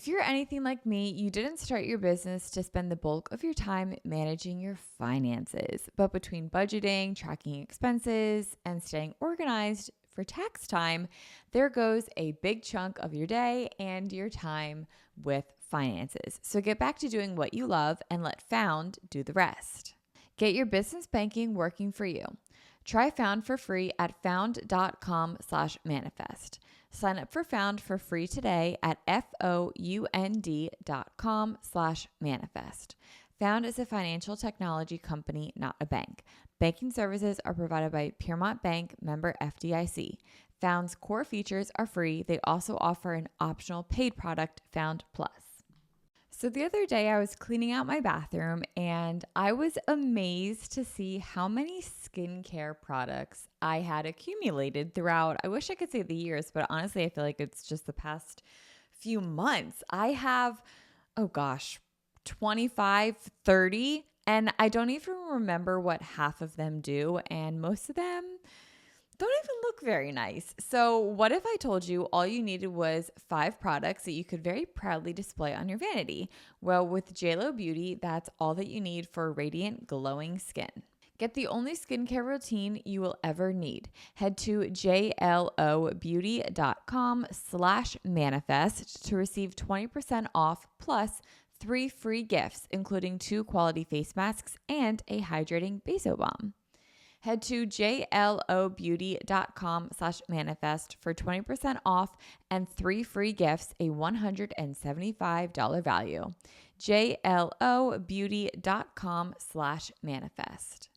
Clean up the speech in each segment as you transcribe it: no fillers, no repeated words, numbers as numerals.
If you're anything like me, you didn't start your business to spend the bulk of your time managing your finances. But between budgeting, tracking expenses, and staying organized for tax time, there goes a big chunk of your day and your time with finances. So get back to doing what you love and let Found do the rest. Get your business banking working for you. Try Found for free at found.com/manifest. Sign up for Found for free today at found.com/manifest. Found is a financial technology company, not a bank. Banking services are provided by Piermont Bank, member FDIC. Found's core features are free. They also offer an optional paid product, Found Plus. So the other day I was cleaning out my bathroom and I was amazed to see how many skincare products I had accumulated throughout. I wish I could say the years, but honestly, I feel like it's just the past few months. I have, 25, 30, and I don't even remember what half of them do. And most of them don't even look very nice. So what if I told you all you needed was 5 products that you could very proudly display on your vanity? Well, with JLo Beauty, that's all that you need for radiant, glowing skin. Get the only skincare routine you will ever need. Head to jlobeauty.com/manifest to receive 20% off plus 3 free gifts, including 2 quality face masks and a hydrating baso balm. Head to jlobeauty.com/manifest for 20% off and 3 free gifts, a $175 value. jlobeauty.com/manifest.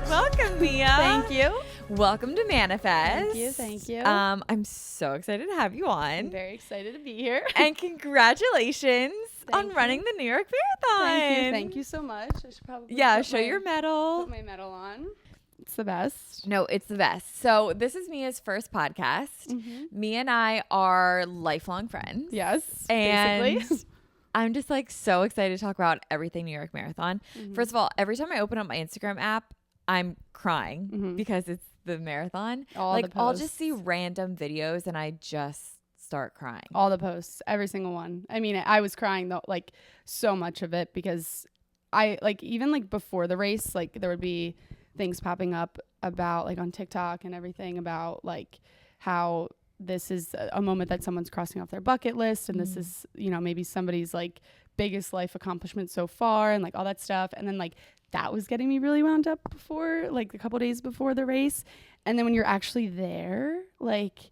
Welcome, Mia. Thank you. Welcome to Manifest. Thank you. I'm so excited to have you on. I'm very excited to be here. And congratulations on you. running the New York Marathon. Thank you so much. I should probably show your medal. Put my medal on. It's the best. No, it's the best. So this is Mia's first podcast. Mm-hmm. Mia and I are lifelong friends. Yes, and basically. I'm just like so excited to talk about everything New York Marathon. Mm-hmm. First of all, every time I open up my Instagram app, I'm crying because it's the marathon. I'll just see random videos and I just start crying. All the posts, every single one. I mean, I was crying though, like so much of it because I even before the race, like there would be things popping up about like on TikTok and everything about like how this is a moment that someone's crossing off their bucket list and this is, maybe somebody's like biggest life accomplishment so far and like all that stuff. And then like that was getting me really wound up before, like a couple days before the race. And then when you're actually there, like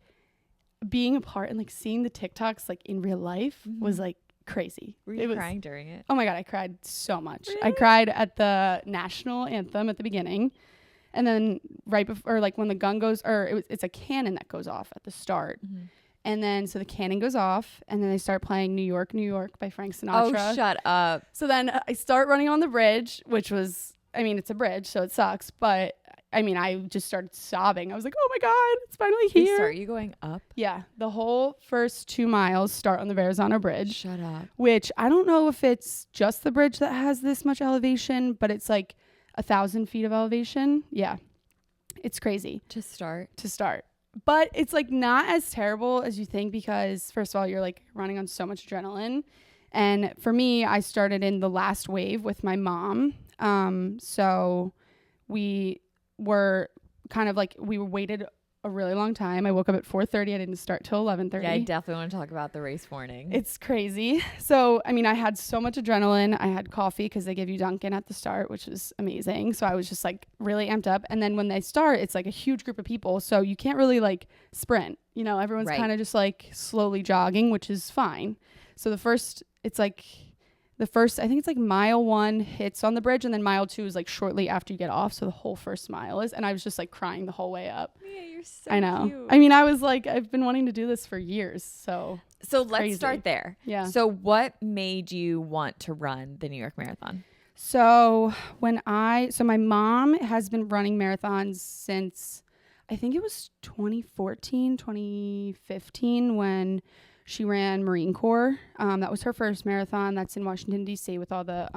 being a part and like seeing the TikToks like in real life was like crazy. Were you crying during it? Oh my God, I cried so much. Really? I cried at the national anthem at the beginning. And then right before, or like when the gun goes, or it's a cannon that goes off at the start. Mm-hmm. And then, so the cannon goes off and then they start playing New York, New York by Frank Sinatra. Oh, shut up. So then I start running on the bridge, which was, it's a bridge, so it sucks. But I just started sobbing. I was like, oh my God, it's finally here. Are you going up? Yeah. The whole first 2 miles start on the Verrazano Bridge. Shut up. Which I don't know if it's just the bridge that has this much elevation, but it's like 1,000 feet of elevation. Yeah. It's crazy. To start. But it's like not as terrible as you think because first of all, you're like running on so much adrenaline. And for me, I started in the last wave with my mom. So we were kind of like, we waited a really long time. I woke up at 4:30. I didn't start till 11:30. Yeah, I definitely want to talk about the race morning. It's crazy. So, I had so much adrenaline. I had coffee because they give you Dunkin' at the start, which is amazing. So I was just like really amped up. And then when they start, it's like a huge group of people. So you can't really like sprint. Everyone's kind of just like slowly jogging, which is fine. So I think it's like mile 1 hits on the bridge and then mile 2 is like shortly after you get off. So the whole first mile is, and I was just like crying the whole way up. Yeah, you're so I know. cute. I was like, I've been wanting to do this for years. So let's start there. Yeah. So what made you want to run the New York Marathon? So my mom has been running marathons since I think it was 2014, 2015 when she ran Marine Corps. That was her first marathon. That's in Washington, D.C. with all the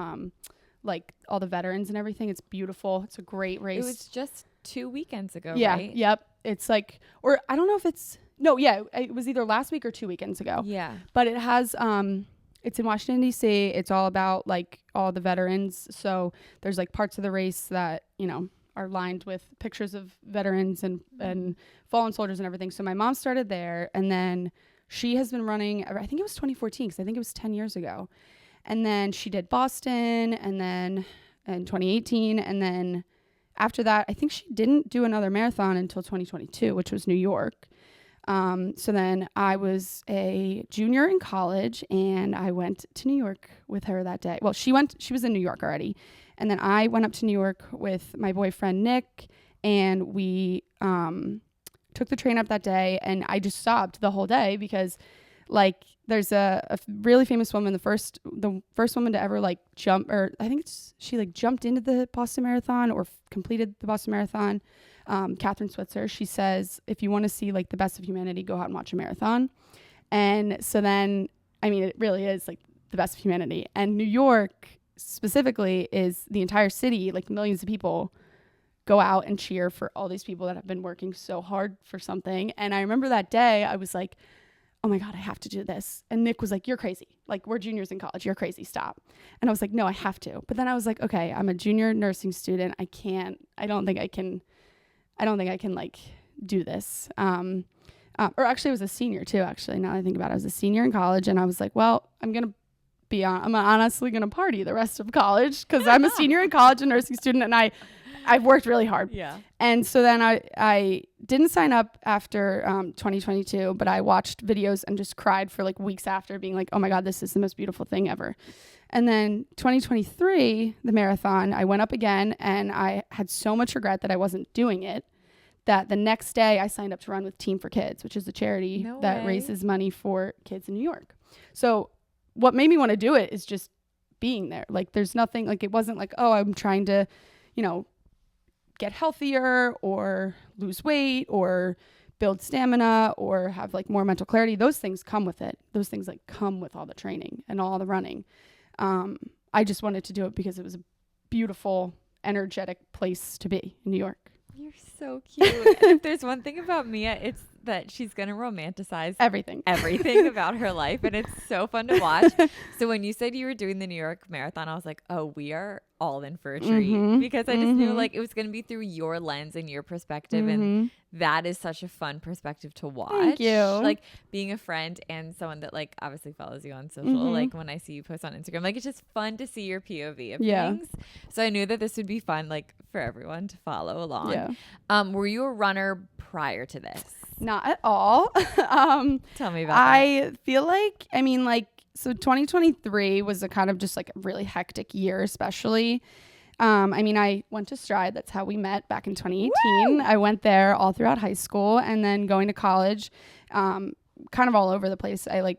all the veterans and everything. It's beautiful. It's a great race. It was just 2 weekends ago, Yeah. right? Yep. It's like, or I don't know if it's, no, yeah, it was either last week or 2 weekends ago. Yeah. But it has, it's in Washington, D.C. It's all about like all the veterans. So there's like parts of the race that, you know, are lined with pictures of veterans and fallen soldiers and everything. So my mom started there, and then she has been running, I think it was 2014, because I think it was 10 years ago. And then she did Boston, and then in 2018. And then after that, I think she didn't do another marathon until 2022, which was New York. So then I was a junior in college, and I went to New York with her that day. Well, she was in New York already. And then I went up to New York with my boyfriend, Nick, and we took the train up that day. And I just sobbed the whole day because, like, there's a really famous woman, the first woman to ever, like, jump, or I think she, like, jumped into the Boston Marathon or completed the Boston Marathon, Catherine Switzer. She says, if you want to see, like, the best of humanity, go out and watch a marathon. And so then, I mean, it really is, like, the best of humanity. And New York specifically is the entire city, like millions of people go out and cheer for all these people that have been working so hard for something. And I remember that day I was like, oh my God, I have to do this. And Nick was like, you're crazy. Like, we're juniors in college. You're crazy. Stop. And I was like, no, I have to. But then I was like, okay, I'm a junior nursing student. I don't think I can like do this. Or actually I was a senior too, actually. Now that I think about it, I was a senior in college, and I was like, well, I'm honestly going to party the rest of college because I'm a senior in college, a nursing student, and I've worked really hard. Yeah. And so then I didn't sign up after 2022, but I watched videos and just cried for like weeks after, being like, oh my God, this is the most beautiful thing ever. And then 2023, the marathon, I went up again, and I had so much regret that I wasn't doing it, that the next day I signed up to run with Team for Kids, which is a charity that raises money for kids in New York. So what made me want to do it is just being there. Like, there's nothing, like, it wasn't like, oh, I'm trying to, you know, get healthier or lose weight or build stamina or have like more mental clarity. Those things come with it. Those things like come with all the training and all the running. I just wanted to do it because it was a beautiful, energetic place to be in New York. You're so cute. And if there's one thing about Mia, it's that she's going to romanticize everything about her life. And it's so fun to watch. So when you said you were doing the New York Marathon, I was like, oh, we are all in for a treat, because I just knew like it was going to be through your lens and your perspective. And that is such a fun perspective to watch. Thank you. Like, being a friend and someone that like obviously follows you on social, like when I see you post on Instagram, like it's just fun to see your POV of things. So I knew that this would be fun, like for everyone to follow along. Yeah. Were you a runner prior to this? Not at all. Tell me about that. I feel like, I mean, like, so 2023 was a kind of just like a really hectic year, especially. I mean, I went to Stride. That's how we met back in 2018. Woo! I went there all throughout high school, and then going to college, kind of all over the place. I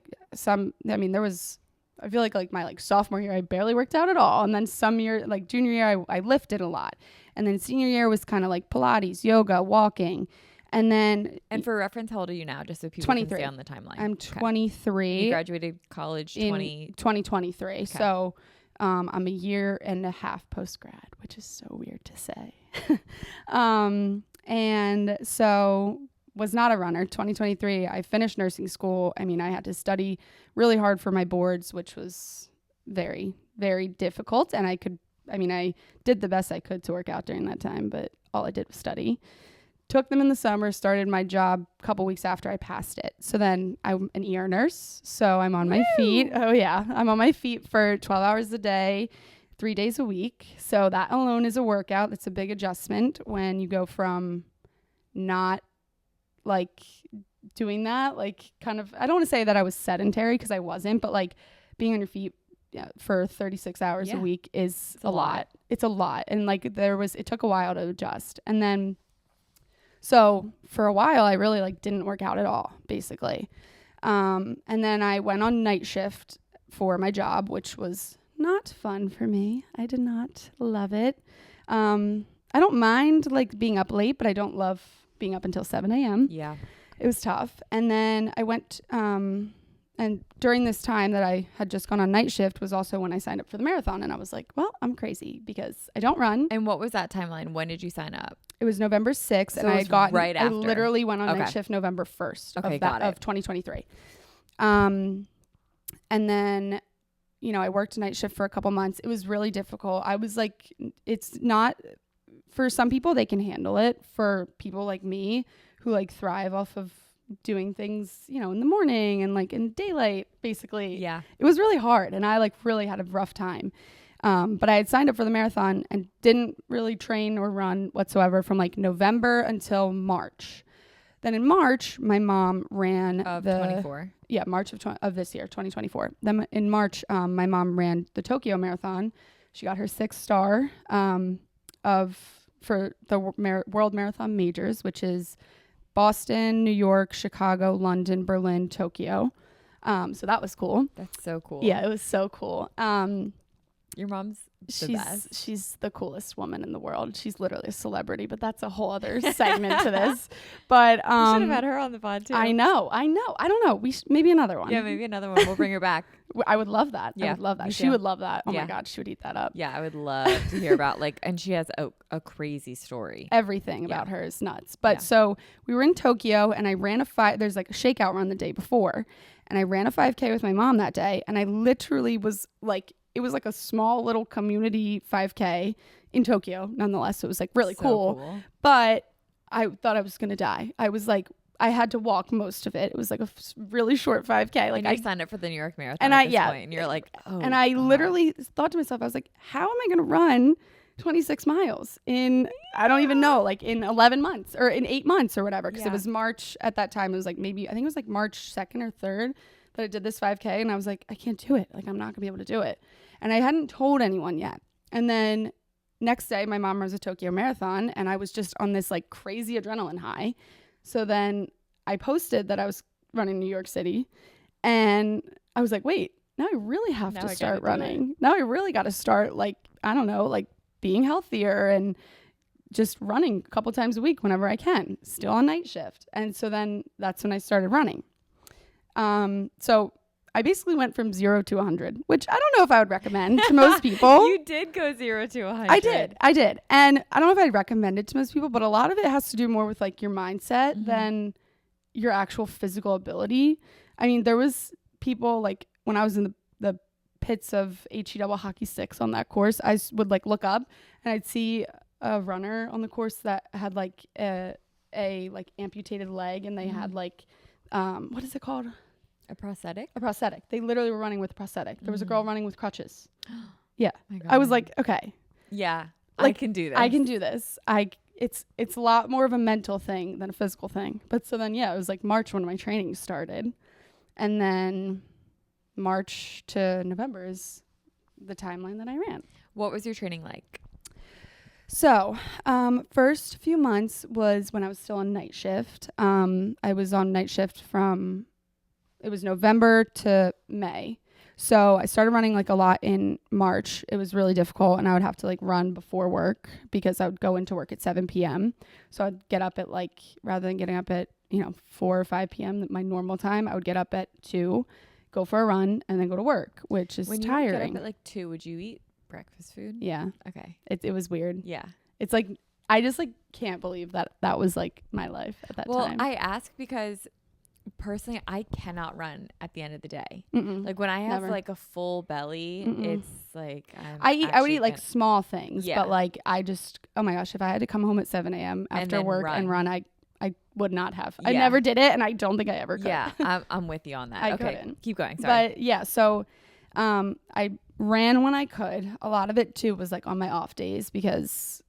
feel like my like sophomore year, I barely worked out at all. And then some year, like junior year, I lifted a lot. And then senior year was kind of like Pilates, yoga, walking. And for reference, how old are you now? Just so people 23. can stay on the timeline. I'm 23. You graduated college in 2023. Okay. So I'm a year and a half post-grad, which is so weird to say. And so was not a runner. 2023, I finished nursing school. I mean, I had to study really hard for my boards, which was very, very difficult. And I did the best I could to work out during that time, but all I did was study. Took them in the summer, started my job a couple weeks after I passed it. So then I'm an ER nurse. So I'm on my feet. Oh yeah. I'm on my feet for 12 hours a day, 3 days a week. So that alone is a workout. It's a big adjustment when you go from not like doing that, like kind of, I don't want to say that I was sedentary because I wasn't, but like being on your feet for 36 hours a week is a lot. It's a lot. And like it took a while to adjust. And then, so for a while, I really like didn't work out at all, basically. And then I went on night shift for my job, which was not fun for me. I did not love it. I don't mind like being up late, but I don't love being up until 7 a.m. Yeah. It was tough. And then I went And during this time that I had just gone on night shift was also when I signed up for the marathon. And I was like, well, I'm crazy because I don't run. And what was that timeline? When did you sign up? It was November 6th. So and I had gotten, right after. I literally went on night shift November 1st of 2023. And then, you know, I worked night shift for a couple months. It was really difficult. I was like, it's not, for some people, they can handle it. For people like me who like thrive off of doing things, you know, in the morning and like in daylight, basically. Yeah. It was really hard. And I like really had a rough time. But I had signed up for the marathon and didn't really train or run whatsoever from like November until March. Then in March, my mom ran of 24. Yeah, March of this year, 2024. Then in March, my mom ran the Tokyo Marathon. She got her 6th star for the World Marathon Majors, which is Boston, New York, Chicago, London, Berlin, Tokyo. So that was cool. That's so cool. Yeah, it was so cool. Your mom's the best. She's the coolest woman in the world. She's literally a celebrity, but that's a whole other segment to this. But we should have had her on the pod too. I know. I don't know. Maybe another one. Yeah, maybe another one. We'll bring her back. I would love that. Yeah, I would love that. She would love that. Oh yeah. my God, she would eat that up. Yeah, I would love to hear about and she has a crazy story. Everything about her is nuts. But so we were in Tokyo and I ran there's like a shakeout run the day before. And I ran a 5K with my mom that day. And I literally was like, it was like a small little community 5K in Tokyo, nonetheless. So it was like really cool. But I thought I was going to die. I was like, I had to walk most of it. It was like a really short 5K. Like and I signed up for the New York Marathon and at this point, and you're like, oh. And I literally thought to myself, I was like, how am I going to run 26 miles in, I don't even know, like in 11 months or in 8 months or whatever. Because it was March at that time. It was like I think it was like March 2nd or 3rd that I did this 5K. And I was like, I can't do it. Like, I'm not going to be able to do it. And I hadn't told anyone yet. And then next day, my mom runs a Tokyo Marathon. And I was just on this like crazy adrenaline high. So then I posted that I was running New York City. And I was like, wait, now I really have to start running. Now I really got to start like, I don't know, like being healthier and just running a couple times a week whenever I can, still on night shift. And so then that's when I started running. So I basically went from 0 to 100, which I don't know if I would recommend to most people. You did go 0 to 100. I did. And I don't know if I'd recommend it to most people, but a lot of it has to do more with like your mindset than your actual physical ability. I mean, there was people like when I was in the pits of HE double hockey sticks on that course, I would like look up and I'd see a runner on the course that had like a like amputated leg and they had like, what is it called? A prosthetic? A prosthetic. They literally were running with a prosthetic. There was a girl running with crutches. Yeah. My God. I was like, okay. Yeah. Like, I can do this. I can do this. It's a lot more of a mental thing than a physical thing. But so then, it was like March when my training started. And then March to November is the timeline that I ran. What was your training like? So, first few months was when I was still on night shift. I was on night shift it was November to May. So I started running like a lot in March. It was really difficult and I would have to like run before work because I would go into work at 7 p.m. So I'd get up at like, rather than getting up at, 4 or 5 p.m. my normal time, I would get up at 2, go for a run and then go to work, which is tiring. When you get up at like 2, would you eat breakfast food? Yeah. Okay. It was weird. Yeah. It's like, I just like can't believe that was like my life at that time. Well, I ask because personally, I cannot run at the end of the day. Like when I have like a full belly, it's like I would eat like small things, but like I just, oh my gosh, if I had to come home at 7 a.m. after work and run, I would not have. I never did it, and I don't think I ever could. Yeah, I'm with you on that. I okay, couldn't. Keep going. Sorry. But yeah, so I ran when I could. A lot of it too was like on my off days because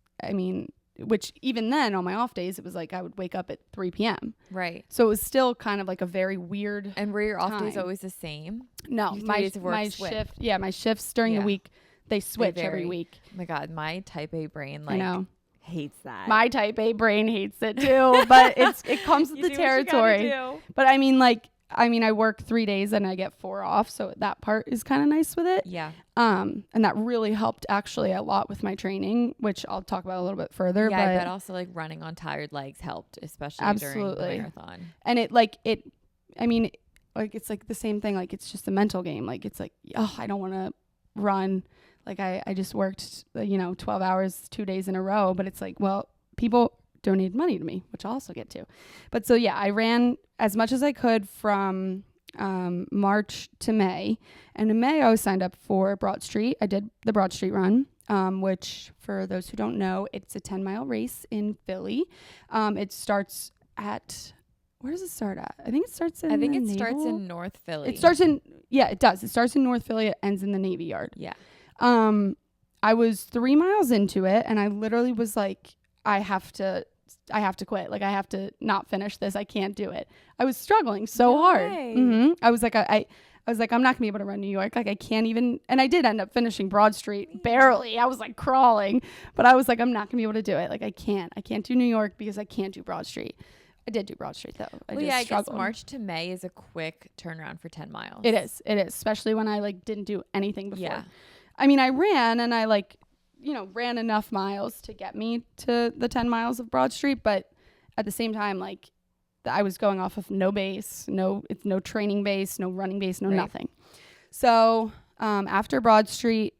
which even then on my off days, it was like I would wake up at 3 p.m. Right. So it was still kind of like a very weird And were your off days always the same? No. My shift, my shifts during the week, they switch every week. Oh my God, my type A brain hates that. My type A brain hates it too, but it comes with the territory. But I work 3 days and I get 4 off, so that part is kind of nice with it. Yeah. And that really helped actually a lot with my training, which I'll talk about a little bit further. Yeah, but also like running on tired legs helped, especially during the marathon. And like, it's like the same thing. Like, it's just a mental game. Like, it's like, oh, I don't want to run. Like, I just worked, 12 hours, 2 days in a row. But it's like, well, people donated money to me, which I'll also get to. But so, yeah, I ran as much as I could from March to May. And in May, I was signed up for Broad Street. I did the Broad Street run, which, for those who don't know, it's a 10-mile race in Philly. It starts at... Where does it start at? I think it starts in starts in North Philly. It starts in... Yeah, it does. It starts in North Philly. It ends in the Navy Yard. Yeah. I was 3 miles into it, and I literally was like, I have to quit. Like, I have to not finish this. I can't do it. I was struggling so hard. Mm-hmm. I was like, I was like, I'm not gonna be able to run New York. Like, I can't even, and I did end up finishing Broad Street barely. I was like crawling, but I was like, I'm not gonna be able to do it. Like, I can't do New York because I can't do Broad Street. I did do Broad Street though. I guess March to May is a quick turnaround for 10 miles. It is, especially when I like didn't do anything before. Yeah. I mean, I ran and I ran enough miles to get me to the 10 miles of Broad Street, but at the same time, like, I was going off of no base, no training base, no running base, no nothing. So after Broad Street,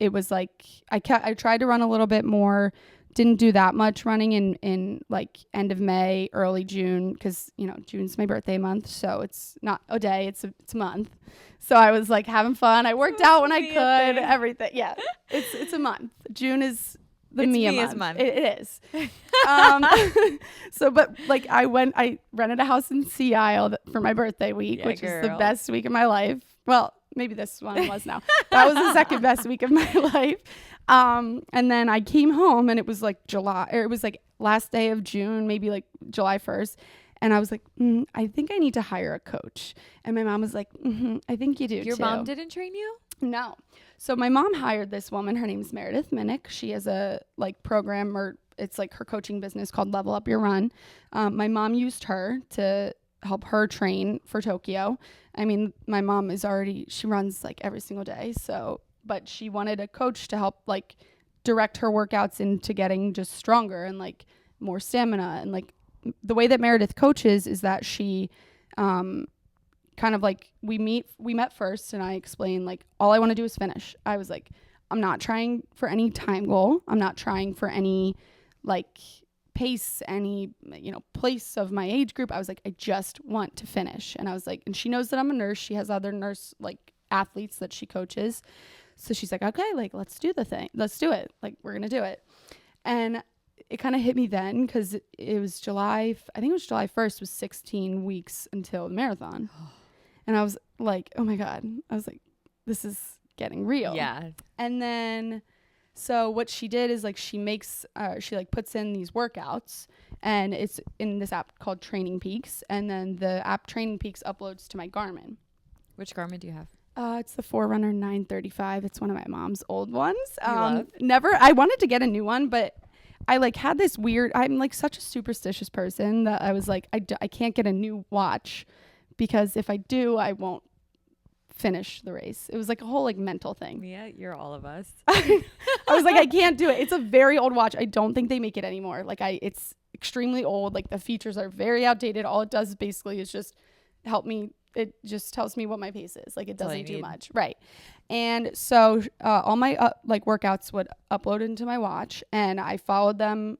it was like I tried to run a little bit more. Didn't do that much running in like end of May, early June, because June's my birthday month, so it's not a day, it's a month. So I was like having fun. I worked out when I could, everything. Yeah, it's a month. June is the Mia month. It is. So, but like I rented a house in Sea Isle for my birthday week, which is the best week of my life. Well, maybe this one was now. That was the second best week of my life. And then I came home and it was like it was like last day of June, maybe like July 1st. And I was like, I think I need to hire a coach. And my mom was like, I think you do. Your mom didn't train you? No. So my mom hired this woman. Her name's Meredith Minnick. She has a like program, or it's like her coaching business called Level Up Your Run. My mom used her to help her train for Tokyo. I mean, my mom she runs like every single day. So, but she wanted a coach to help like direct her workouts into getting just stronger and like more stamina. And like the way that Meredith coaches is that she, kind of like we met first and I explained like, all I want to do is finish. I was like, I'm not trying for any time goal. I'm not trying for any like pace, any, place of my age group. I was like, I just want to finish. And I was like, and she knows that I'm a nurse. She has other nurse like athletes that she coaches. So she's like, okay, like, let's do the thing. Let's do it. Like, we're going to do it. And it kind of hit me then because it was July 1st was 16 weeks until the marathon. And I was like, oh my God. I was like, this is getting real. Yeah. And then, so what she did is like, she like puts in these workouts and it's in this app called Training Peaks. And then the app Training Peaks uploads to my Garmin. Which Garmin do you have? It's the Forerunner 935. It's one of my mom's old ones. I wanted to get a new one, but I like had this weird, I'm like such a superstitious person that I was like, I can't get a new watch because if I do, I won't finish the race. It was like a whole like mental thing. Yeah, you're all of us. I was like, I can't do it. It's a very old watch. I don't think they make it anymore. Like it's extremely old. Like the features are very outdated. All it does basically is just help me. It just tells me what my pace is. Like it doesn't do much. Right. And so all my like workouts would upload into my watch and I followed them.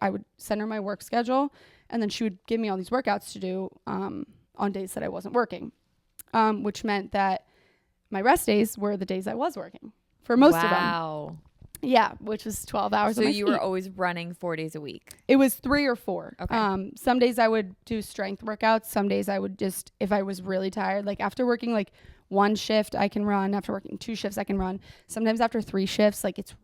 I would send her my work schedule and then she would give me all these workouts to do on days that I wasn't working, which meant that my rest days were the days I was working for most of them. Wow. Yeah, which was 12 hours. So you were always running 4 days a week? It was 3 or 4. Okay. Some days I would do strength workouts. Some days I would just, if I was really tired, like after working like 1 shift, I can run. After working 2 shifts, I can run. Sometimes after 3 shifts, like it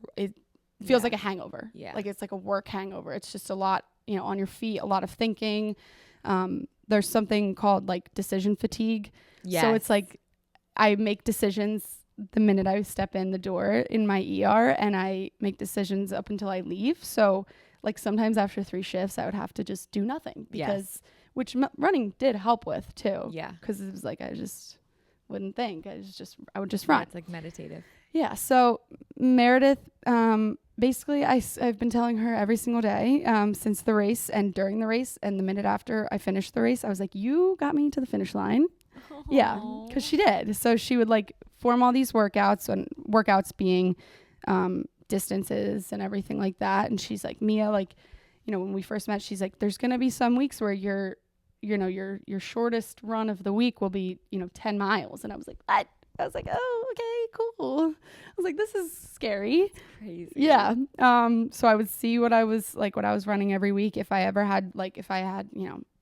feels like a hangover. Yeah. Like it's like a work hangover. It's just a lot, on your feet, a lot of thinking. There's something called like decision fatigue. Yes. So it's like I make decisions the minute I step in the door in my ER and I make decisions up until I leave. So like sometimes after 3 shifts, I would have to just do nothing because which running did help with too. Yeah. Cause it was like, I just wouldn't think. I would just run. It's like meditative. Yeah. So Meredith, basically I've been telling her every single day, since the race and during the race and the minute after I finished the race, I was like, you got me to the finish line. Yeah, because she did. So she would like form all these workouts, and workouts being distances and everything like that. And she's like, Mia, like, you know, when we first met, she's like, there's gonna be some weeks where your shortest run of the week will be, 10 miles. And I was like, what? I was like, oh, okay, cool. I was like, this is scary. It's crazy. Yeah. So I would see what I was running every week. If I had,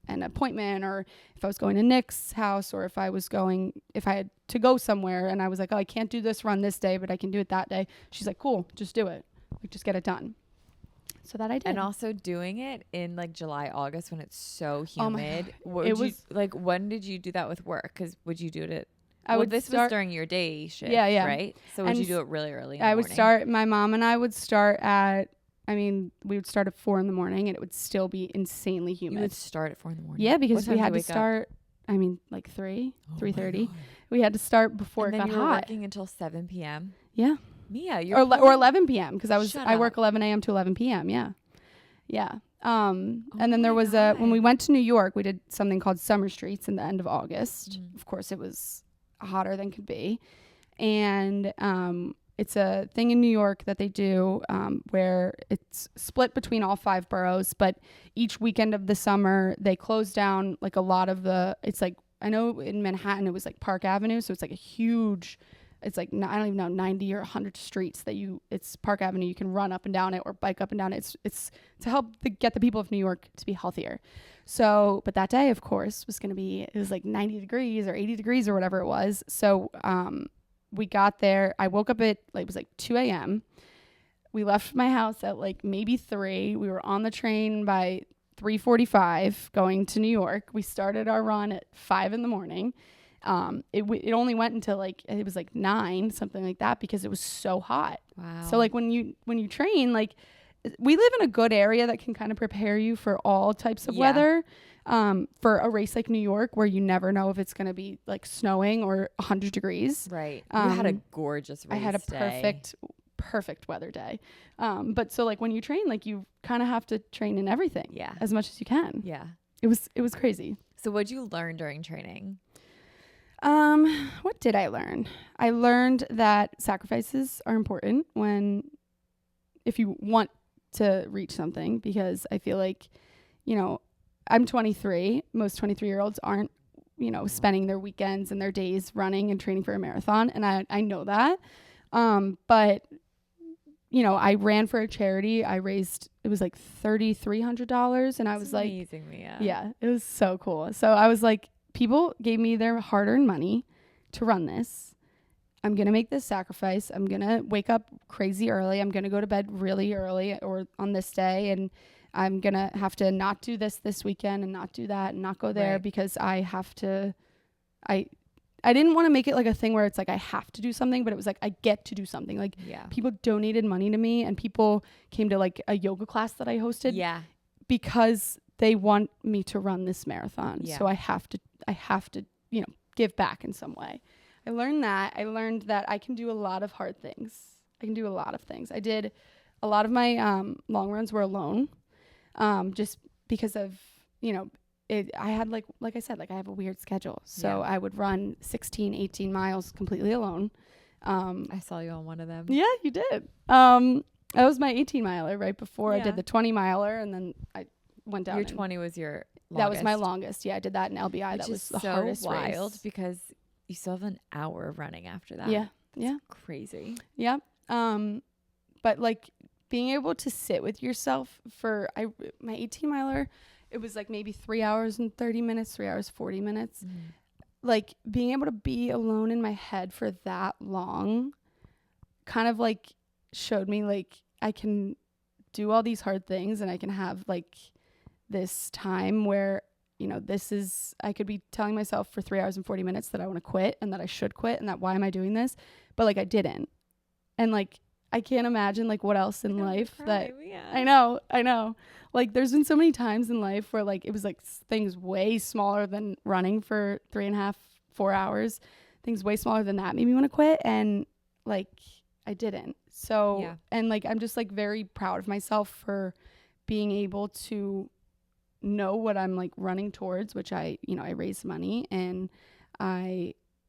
an appointment, or if I was going to Nick's house, or if I had to go somewhere and I was like, oh, I can't do this run this day, but I can do it that day. She's like, cool, just do it. Like, just get it done. So that I did. And also doing it in like July, August when it's so humid. Oh my God. When did you do that with work? Because would you do it this was during your day shift, right? So would you do it really early in the morning? My mom and I would start we would start at 4 a.m, and it would still be insanely humid. You would start at 4 a.m? Yeah, because we had to start, like 3:30. We had to start before it got hot. And then you were working until 7 p.m.? Yeah. Mia, or 11 p.m. because I work 11 a.m. to 11 p.m. Yeah. Yeah. And then there was when we went to New York, we did something called Summer Streets in the end of August. Mm-hmm. Of course, it was hotter than could be. And it's a thing in New York that they do where it's split between all 5 boroughs, but each weekend of the summer they close down like a lot of it's like, I know in Manhattan it was like Park Avenue, so it's like a huge, it's like, I don't even know, 90 or 100 streets it's Park Avenue. You can run up and down it or bike up and down it. It's to help get the people of New York to be healthier. So, but that day, of course, it was like 90 degrees or 80 degrees or whatever it was. So, we got there. I woke up it was like 2 a.m. We left my house at like maybe 3. We were on the train by 3:45 going to New York. We started our run at 5 a.m. It only went until it was like 9, something like that, because it was so hot. Wow. So like when you train, like we live in a good area that can kind of prepare you for all types of weather. For a race like New York, where you never know if it's going to be like snowing or 100 degrees. Right. You had a gorgeous race. I had a perfect weather day. But so like when you train, like you kind of have to train in everything. Yeah. As much as you can. Yeah. It was crazy. So what'd you learn during training? What did I learn? I learned that sacrifices are important if you want to reach something, because I feel like, I'm 23. Most 23-year-olds aren't, spending their weekends and their days running and training for a marathon. And I know that. But, I ran for a charity. I raised, it was like $3,300. And I was like, amazing, Mia. Yeah, it was so cool. So I was like, people gave me their hard-earned money to run this. I'm going to make this sacrifice. I'm going to wake up crazy early. I'm going to go to bed really early or on this day. And I'm going to have to not do this weekend and not do that and not go there, right, because I have to, I didn't want to make it like a thing where it's like I have to do something, but it was like I get to do something. Like people donated money to me, and people came to like a yoga class that I hosted because they want me to run this marathon. So I have to, give back in some way. I learned that I can do a lot of hard things. I can do a lot of things. I did a lot of my long runs were alone. Just because of, I had like I said, I have a weird schedule. So I would run 16, 18 miles completely alone. I saw you on one of them. Yeah, you did. That was my 18 miler right before I did the 20 miler. And then I went down. Your 20 was your longest. That was my longest. Yeah. I did that in LBI. Which that was is the so hardest wild race. Because you still have an hour of running after that. Yeah. That's crazy. Yeah. But like, being able to sit with yourself for my 18 miler, it was like maybe 3 hours and 30 minutes, 3 hours, 40 minutes. Mm-hmm. Like being able to be alone in my head for that long kind of like showed me like I can do all these hard things, and I can have like this time where, I could be telling myself for 3 hours and 40 minutes that I want to quit and that I should quit and that why am I doing this? But like I didn't. And like, I can't imagine like what else in life that I know. Like there's been so many times in life where like it was like things way smaller than running for 3.5, 4 hours. Things way smaller than that made me want to quit, and like I didn't. So and like I'm just like very proud of myself for being able to know what I'm like running towards, which I raised money, and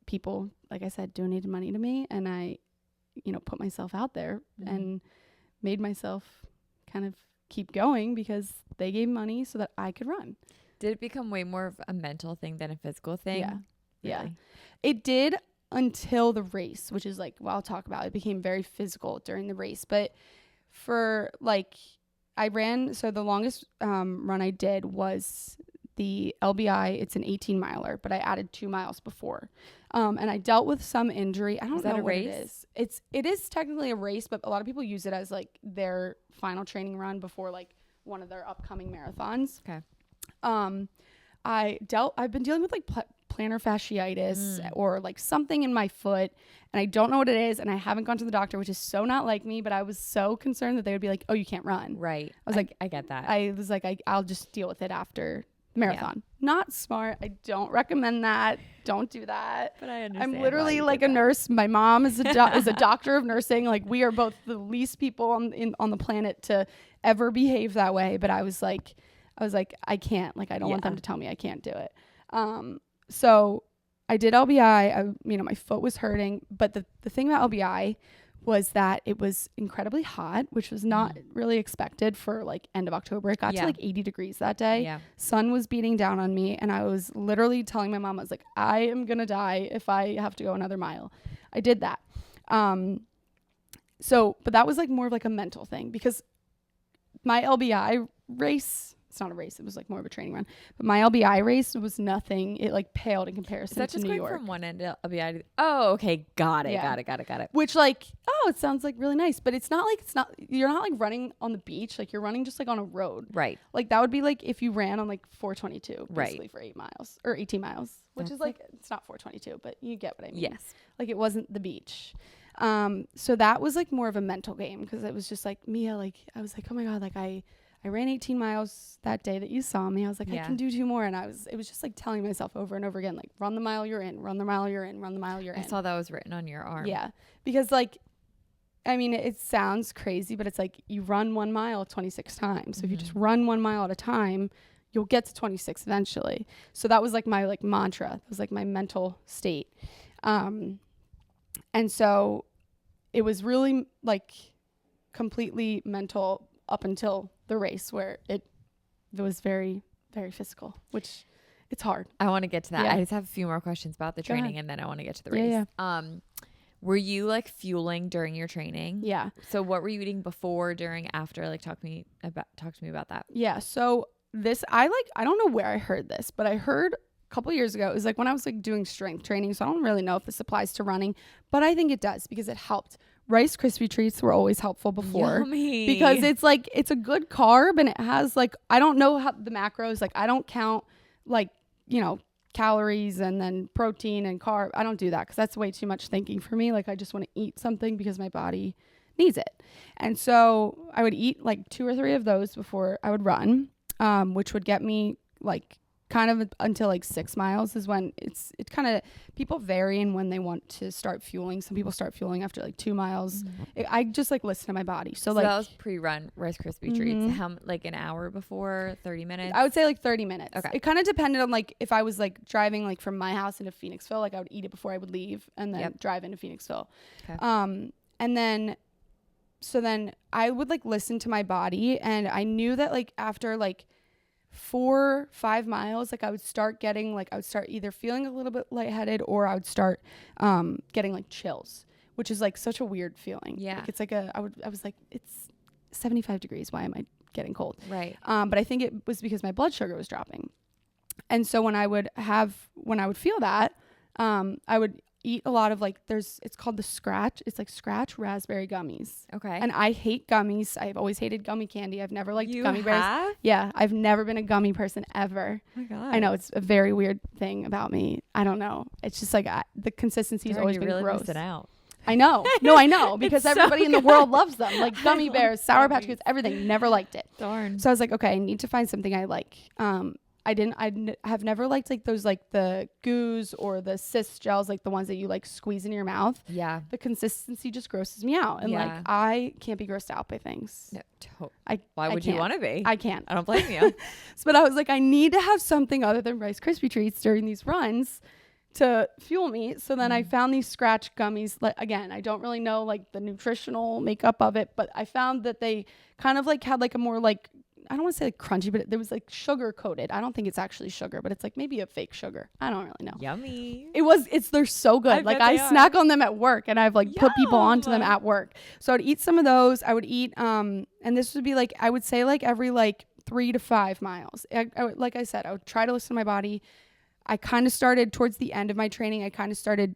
people, like I said, donated money to me, and I, put myself out there and made myself kind of keep going because they gave money so that I could run. Did it become way more of a mental thing than a physical thing? Yeah. Really? Yeah. It did until the race, which is like, well, I'll talk about it. It became very physical during the race. But for like, I ran, so the longest run I did was the LBI. It's an 18 miler, but I added 2 miles before. And I dealt with some injury. I don't know what it is. It is technically a race, but a lot of people use it as like their final training run before like one of their upcoming marathons. Okay. I've been dealing with like plantar fasciitis or like something in my foot, and I don't know what it is, and I haven't gone to the doctor, which is so not like me, but I was so concerned that they would be like, oh, you can't run. Right. I was like, I get that. I was like, I'll just deal with it after the marathon. Yeah. Not smart. I don't recommend that. Don't do that. But I understand. I'm literally like a nurse. My mom is is a doctor of nursing. Like, we are both the least people on the planet to ever behave that way. But I was like, I can't. Like, I don't want them to tell me I can't do it. So I did LBI. My foot was hurting. But the thing about LBI was that it was incredibly hot, which was not really expected for like end of October. It got to like 80 degrees that day. Yeah. Sun was beating down on me. And I was literally telling my mom, I was like, I am going to die if I have to go another mile. I did that. But that was like more of like a mental thing, because my LBI race, it's not a race, it was like more of a training run, but my LBI race was nothing. It like paled in comparison to New York. Is that just going from one end to LBI to okay, got it. Which like, it sounds like really nice, but you're not like running on the beach, like you're running just like on a road. Right. Like that would be like if you ran on like 422 basically for 8 miles or 18 miles, which is like, it's not 422, but you get what I mean. Yes. Like it wasn't the beach. So that was like more of a mental game, because it was just like, Mia, like I was like, oh my God, like I ran 18 miles that day that you saw me. I was like, I can do 2 more. And it was just like telling myself over and over again, like, run the mile you're in, run the mile you're in, run the mile you're in. I saw that was written on your arm. Yeah. Because like, I mean, it sounds crazy, but it's like you run 1 mile 26 times. So if you just run 1 mile at a time, you'll get to 26 eventually. So that was like my like mantra. That was like my mental state. And so it was really like completely mental up until the race, where it was very, very physical, which it's hard. I want to get to that. I just have a few more questions about the training, and then I want to get to the race. Yeah. Were you like fueling during your training? Yeah. So what were you eating before, during, after? Like talk to me about that. Yeah. So I don't know where I heard this, but I heard a couple years ago, it was like when I was like doing strength training. So I don't really know if this applies to running, but I think it does, because it helped. Rice Krispie treats were always helpful before. Yummy. Because it's like, it's a good carb, and it has like, I don't know how the macros, like I don't count like, calories and then protein and carb. I don't do that, because that's way too much thinking for me. Like I just want to eat something because my body needs it. And so I would eat like 2 or 3 of those before I would run, which would get me like kind of until like 6 miles is when it kind of, people vary in when they want to start fueling. Some people start fueling after like 2 miles. I just like listen to my body. So like, that was pre-run Rice Krispie treats. How like an hour before, 30 minutes? I would say like 30 minutes. Okay. It kind of depended on like if I was like driving like from my house into Phoenixville, like I would eat it before I would leave and then drive into Phoenixville. Okay. And then I would like listen to my body, and I knew that like after like 4-5 miles, like I would start either feeling a little bit lightheaded, or I would start getting like chills, which is like such a weird feeling. Yeah. Like it's like I was like, it's 75 degrees. Why am I getting cold? Right. But I think it was because my blood sugar was dropping. And so when I would feel that, I would eat a lot of like, it's called the Scratch. It's like Scratch raspberry gummies. Okay. And I hate gummies. I've always hated gummy candy. I've never liked gummy bears. Yeah. I've never been a gummy person ever. Oh my God. I know, it's a very weird thing about me. I don't know. It's just like the consistency has always been really gross. Missing out. I know. No, I know, because everybody in the world loves them. Like gummy bears, Sour Patch Kids, everything. Never liked it. Darn. So I was like, okay, I need to find something I like. I have never liked like those, like the goos or the cis gels, like the ones that you like squeeze in your mouth. Yeah. The consistency just grosses me out. And like, I can't be grossed out by things. No, why would you want to be? I can't. I don't blame you. But I was like, I need to have something other than Rice Krispie treats during these runs to fuel me. So then I found these scratch gummies. Like, again, I don't really know like the nutritional makeup of it, but I found that they kind of like had like a more like, I don't want to say like crunchy, but there was like sugar coated. I don't think it's actually sugar, but it's like maybe a fake sugar. I don't really know. Yummy. They're so good. Like I snack on them at work, and I've like put people onto them at work. So I'd eat some of those. I would eat, and this would be like, I would say like every like 3 to 5 miles. Like I said, I would try to listen to my body. I kind of started towards the end of my training. I kind of started,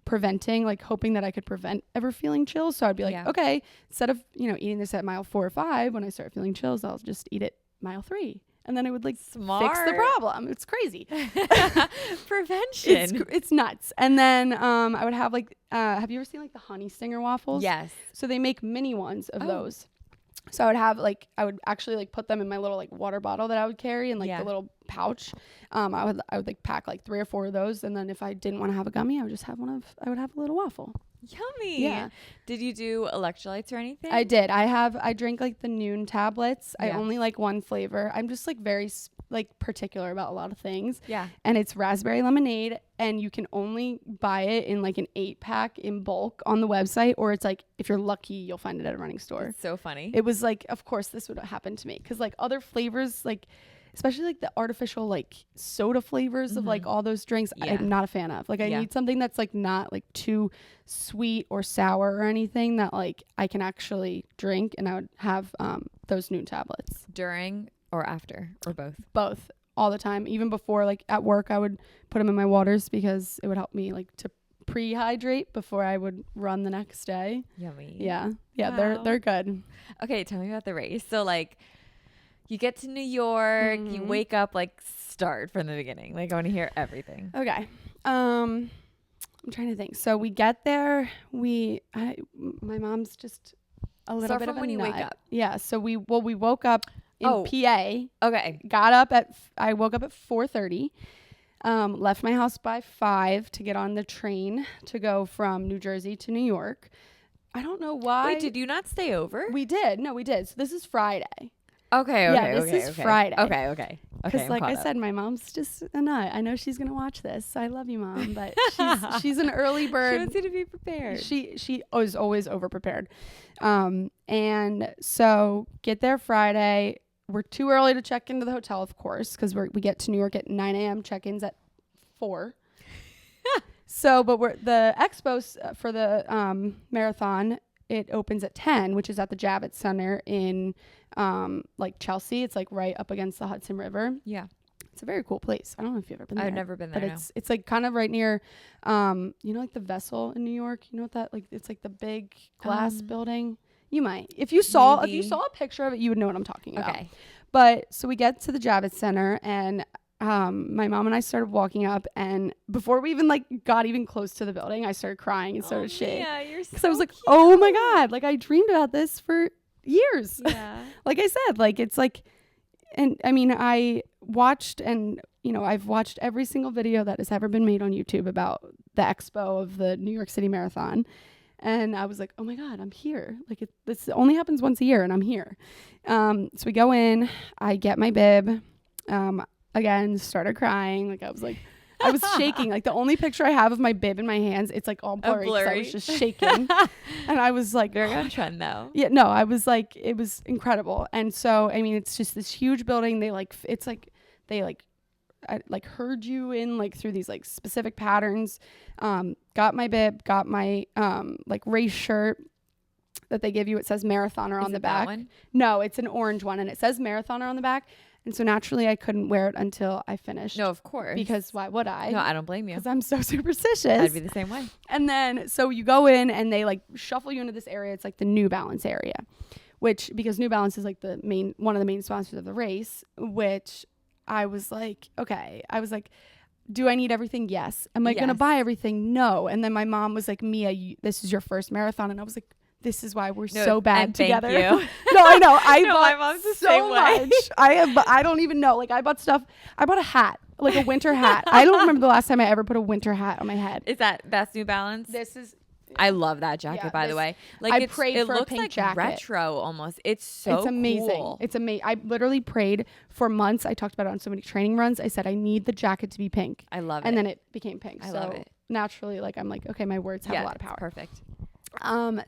preventing, like hoping that I could prevent ever feeling chills. So I'd be like, okay, instead of, eating this at mile 4 or 5, when I start feeling chills, I'll just eat it mile 3. And then it would like fix the problem. It's crazy. Prevention. It's nuts. And then, I would have like, have you ever seen like the honey stinger waffles? Yes. So they make mini ones of those. So I would have like, I would actually like put them in my little like water bottle that I would carry in like the little pouch. I would like pack like 3 or 4 of those. And then if I didn't want to have a gummy, I would just have I would have a little waffle. Yummy. Yeah. Did you do electrolytes or anything? I did. I drink like the noon tablets. I only like one flavor. I'm just like very like particular about a lot of things. Yeah. And it's raspberry lemonade, and you can only buy it in like an 8-pack in bulk on the website, or it's like, if you're lucky, you'll find it at a running store. It's so funny. It was like, of course this would happen to me, because like other flavors, like especially like the artificial like soda flavors of like all those drinks, I'm not a fan of. Like I need something that's like not like too sweet or sour or anything, that like I can actually drink. And I would have those noon tablets. During or after, or both? Both, all the time. Even before, like at work, I would put them in my waters because it would help me like to pre-hydrate before I would run the next day. Yummy. Yeah. Wow. They're good. Okay, tell me about the race. So like, you get to New York, you wake up, like start from the beginning. Like I want to hear everything. Okay. I'm trying to think. So we get there. My mom's just a little bit of a when you nut. wake up. Yeah. So we woke up in PA. Okay. I woke up at 4:30. Left my house by 5 to get on the train to go from New Jersey to New York. I don't know why. Wait, did you not stay over? We did. No, we did. So this is Friday. Okay. This is Friday. Okay. Because like I said, my mom's just a nut. I know she's gonna watch this. I love you, Mom, but she's an early bird. She wants you to be prepared. She is always over prepared. And so get there Friday. We're too early to check into the hotel, of course, because we get to New York at 9 a.m. Check-ins at 4. So, but the expo for the marathon, it opens at 10, which is at the Javits Center in like Chelsea. It's like right up against the Hudson River. Yeah. It's a very cool place. I don't know if you've ever been there. I've never been there. But it's like kind of right near, like the Vessel in New York. You know what that, like, it's like the big glass building. You might. If you saw a picture of it, you would know what I'm talking about. Okay. But so we get to the Javits Center, and my mom and I started walking up, and before we even like got even close to the building, I started crying, and so did she. Yeah, you're so Because I was like, cute. oh my God, like I dreamed about this for years. Yeah. Like I said, like it's like, and I mean, I watched, and I've watched every single video that has ever been made on YouTube about the expo of the New York City Marathon. And I was like, oh my God, I'm here. Like this only happens once a year, and I'm here. So we go in, I get my bib, again, started crying. Like I was shaking. Like the only picture I have of my bib in my hands, it's like all blurry. 'Cause I was just shaking. And I was like, very on trend though. Yeah, no, I was like, it was incredible. And so, I mean, it's just this huge building. They herd you in like through these like specific patterns. Got my bib, got my like race shirt that they give you. It says marathoner on the back. That one? No, it's an orange one, and it says marathoner on the back. And so naturally I couldn't wear it until I finished. No, of course. Because why would I? No, I don't blame you. Because I'm so superstitious. I'd be the same way. And then so you go in, and they like shuffle you into this area. It's like the New Balance area, because New Balance is like one of the main sponsors of the race, which I was like, okay. I was like, do I need everything? Yes. Am I going to buy everything? No. And then my mom was like, Mia, this is your first marathon. And I was like, this is why we're so bad together. Thank you. No, I know. I bought my mom's the so same way. much. I don't even know. Like I bought stuff. I bought a hat, like a winter hat. I don't remember the last time I ever put a winter hat on my head. That's New Balance? This is I love that jacket, by the way. Like I it prayed for a looks pink like jacket. retro almost. It's so It's amazing. cool. It's amazing. I literally prayed for months. I talked about it on so many training runs. I said, I need the jacket to be pink. I love it. And then it became pink. I so love it. Naturally, like, I'm like, okay, my words have a lot of power. Perfect.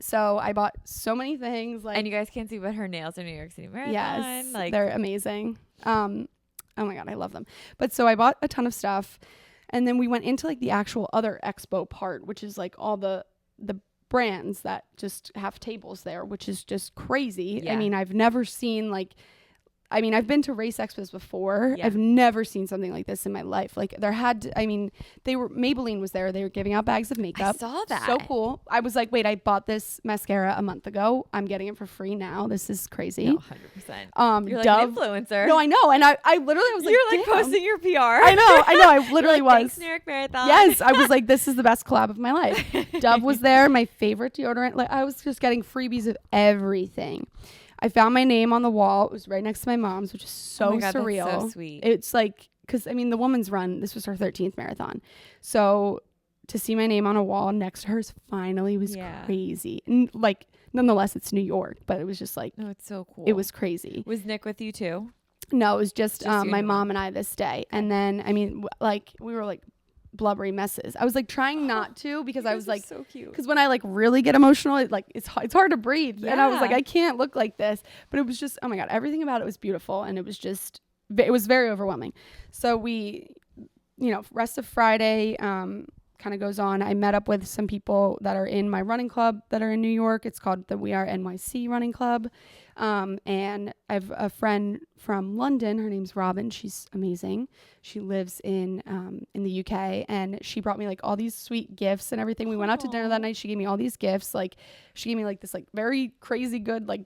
So I bought so many things. Like, and you guys can't see, but her nails are New York City Marathon. Yes, like they're amazing. Oh my God, I love them. But so I bought a ton of stuff. And then we went into like the actual other expo part, which is like all the brands that just have tables there, which is just crazy. Yeah. I mean, I've never seen I've been to race expos before. Yeah. I've never seen something like this in my life. Like Maybelline was there. They were giving out bags of makeup. I saw that. So cool. I was like, wait, I bought this mascara a month ago. I'm getting it for free now. This is crazy. No, 100%. You're like Dove, an influencer. No, I know. And I literally was like, you're like damn. posting your PR. I know. I literally was. Thanks, New York Marathon. Yes, I was like, this is the best collab of my life. Dove was there, my favorite deodorant. Like, I was just getting freebies of everything. I found my name on the wall. It was right next to my mom's, which is so oh my God, surreal. That's so sweet. It's like, because I mean, the woman's run, this was her 13th marathon. So to see my name on a wall next to hers finally was crazy. And like, nonetheless, it's New York, but it was just like, no, it's so cool. It was crazy. Was Nick with you too? No, it was just my mom mom. and I this day. And then, I mean, like, we were like blubbery messes. I was like trying not to because I was like, so cute. Because when I like really get emotional, it's hard to breathe. And I was like, I can't look like this. But it was just, oh my God, everything about it was beautiful. And it was very overwhelming. So we, rest of Friday kind of goes on. I met up with some people that are in my running club that are in New York. It's called the We Are NYC Running Club. And I have a friend from London. Her name's Robin. She's amazing. She lives in the UK, and she brought me like all these sweet gifts and everything. We went out to dinner that night. She gave me all these gifts. Like, she gave me like this like very crazy good like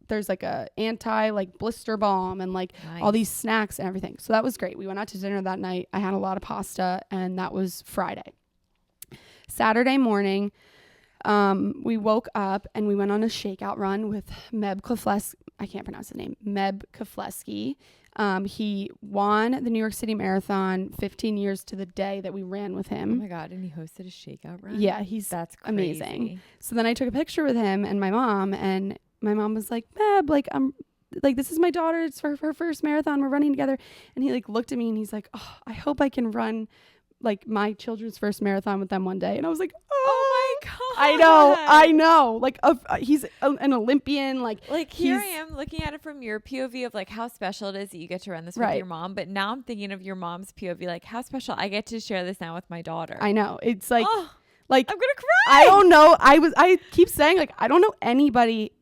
there's like a anti like blister balm and like all these snacks and everything. So that was great. We went out to dinner that night. I had a lot of pasta, and that was Friday. Saturday morning, we woke up and we went on a shakeout run with Meb Kefleski. I can't pronounce his name. Meb Kefleski. He won the New York City Marathon 15 years to the day that we ran with him. Oh my God. And he hosted a shakeout run? Yeah, that's crazy. Amazing. So then I took a picture with him and my mom was like, Meb, like, I'm like, this is my daughter. It's her first marathon. We're running together. And he like looked at me and he's like, oh, I hope I can run like my children's first marathon with them one day. And I was like, oh my God. I know. Like, he's an Olympian. Like here I am looking at it from your POV of like how special it is that you get to run this with your mom. But now I'm thinking of your mom's POV, like how special I get to share this now with my daughter. I know. It's like, like, I'm going to cry. I don't know. I keep saying like, I don't know anybody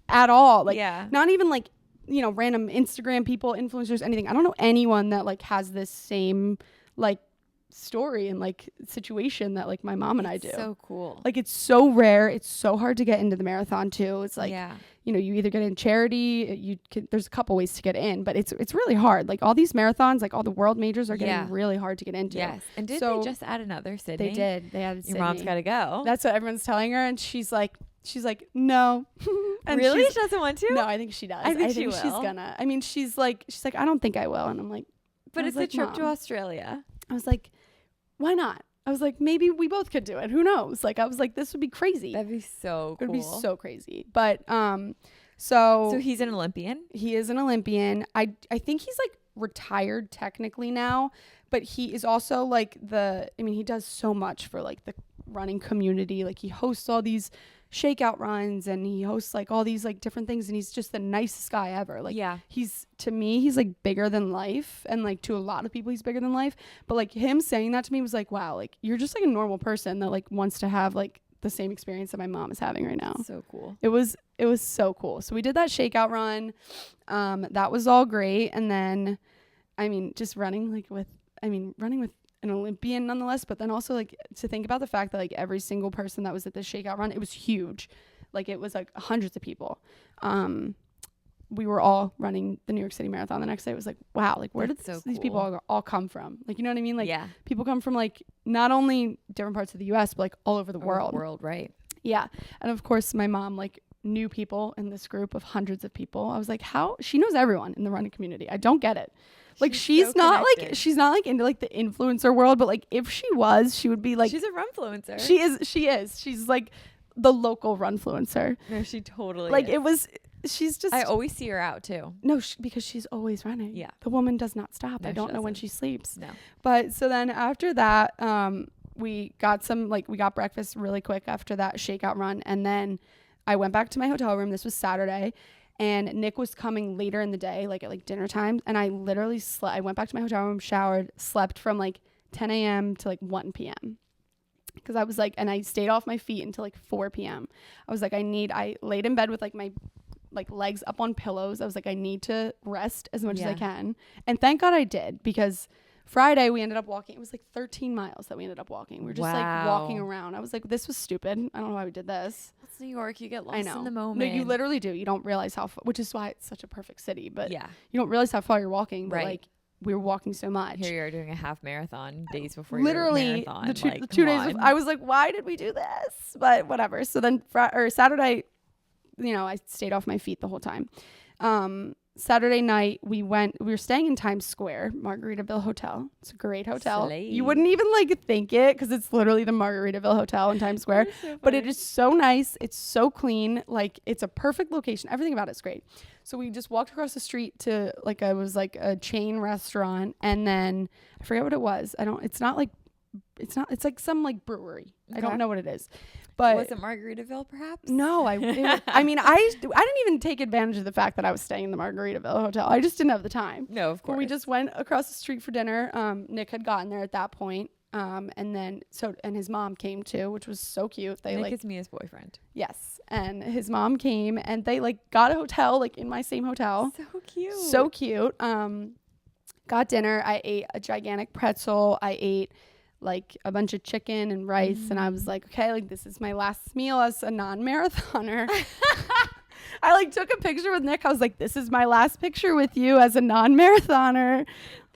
at all. Like, not even like, random Instagram people, influencers, anything. I don't know anyone that like has this same like story and like situation that like my mom and I do. So cool. Like, it's so rare. It's so hard to get into the marathon too. It's like, you either get in charity, there's a couple ways to get in, but it's really hard. Like all these marathons, like all the world majors are getting really hard to get into. Yes. And did they just add another Sydney? They did. They added Sydney. Your mom's got to go. That's what everyone's telling her. And she's like, no. And really? She doesn't want to? No, I think she does. I think she will. She's gonna. I mean, she's like, I don't think I will. And I'm like, but it's a trip to Australia. I was like, why not? I was like, maybe we both could do it. Who knows? Like, I was like, this would be crazy. That'd be so cool. It would be so crazy. But so he's an Olympian? He is an Olympian. I think he's like retired technically now, but he is also like he does so much for like the running community. Like, he hosts all these shakeout runs and he hosts like all these like different things, and he's just the nicest guy ever. Like, to me he's like bigger than life, and like to a lot of people he's bigger than life, but like him saying that to me was like, wow, like you're just like a normal person that like wants to have like the same experience that my mom is having right now. So cool. It was so cool. So we did that shakeout run. That was all great. And then just running with an Olympian nonetheless, but then also like to think about the fact that like every single person that was at this shakeout run, it was huge. Like, it was like hundreds of people. We were all running the New York City Marathon the next day. It was like, wow, like where did these people all come from? Like, you know what I mean? Like, people come from like not only different parts of the US, but like all over the world. Right. Yeah. And of course my mom like knew people in this group of hundreds of people. I was like, how? She knows everyone in the running community. I don't get it. Like she's not like into like the influencer world, but like if she was, she would be like, she's a runfluencer. She is. She's like the local runfluencer. No, she totally like is. She's just. I always see her out too. No, because she's always running. Yeah. The woman does not stop. No, I don't know when she sleeps. No. But so then after that, we got breakfast really quick after that shakeout run. And then I went back to my hotel room. This was Saturday. And Nick was coming later in the day, like at like dinner time. And I literally I went back to my hotel room, showered, slept from like 10 a.m. to like 1 p.m. Because I was like, and I stayed off my feet until like 4 p.m. I was like, I laid in bed with like my like legs up on pillows. I was like, I need to rest as much as I can. And thank God I did, because Friday we ended up walking. It was like 13 miles that we ended up walking. We were just like walking around. I was like, this was stupid. I don't know why we did this. It's New York. You get lost I know. in the moment. No, you literally do. You don't realize how which is why it's such a perfect city. But yeah, you don't realize how far you're walking. But right. like we were walking so much. Here you are doing a half marathon days before literally your marathon. The two days. I was like, why did we do this? But whatever. So then Saturday, you know, I stayed off my feet the whole time. Saturday night we were staying in Times Square, Margaritaville Hotel. It's a great hotel. Slay. You wouldn't even like think it, because it's literally the Margaritaville Hotel in Times Square. So but it is so nice. It's so clean. Like it's a perfect location. Everything about it's great. So we just walked across the street to like it was like a chain restaurant, and then I forget what it was. It's like some like brewery. Okay. I don't know what it is. But was it Margaritaville perhaps? No, I mean, I didn't even take advantage of the fact that I was staying in the Margaritaville Hotel. I just didn't have the time. No, of course. But we just went across the street for dinner. Nick had gotten there at that point. And then and his mom came too, which was so cute. Nick is Mia's boyfriend. Yes. And his mom came, and they like got a hotel, like in my same hotel. So cute. So cute. Got dinner. I ate a gigantic pretzel. I ate like a bunch of chicken and rice, and I was like, okay, like this is my last meal as a non-marathoner. I like took a picture with Nick. I was like, this is my last picture with you as a non-marathoner.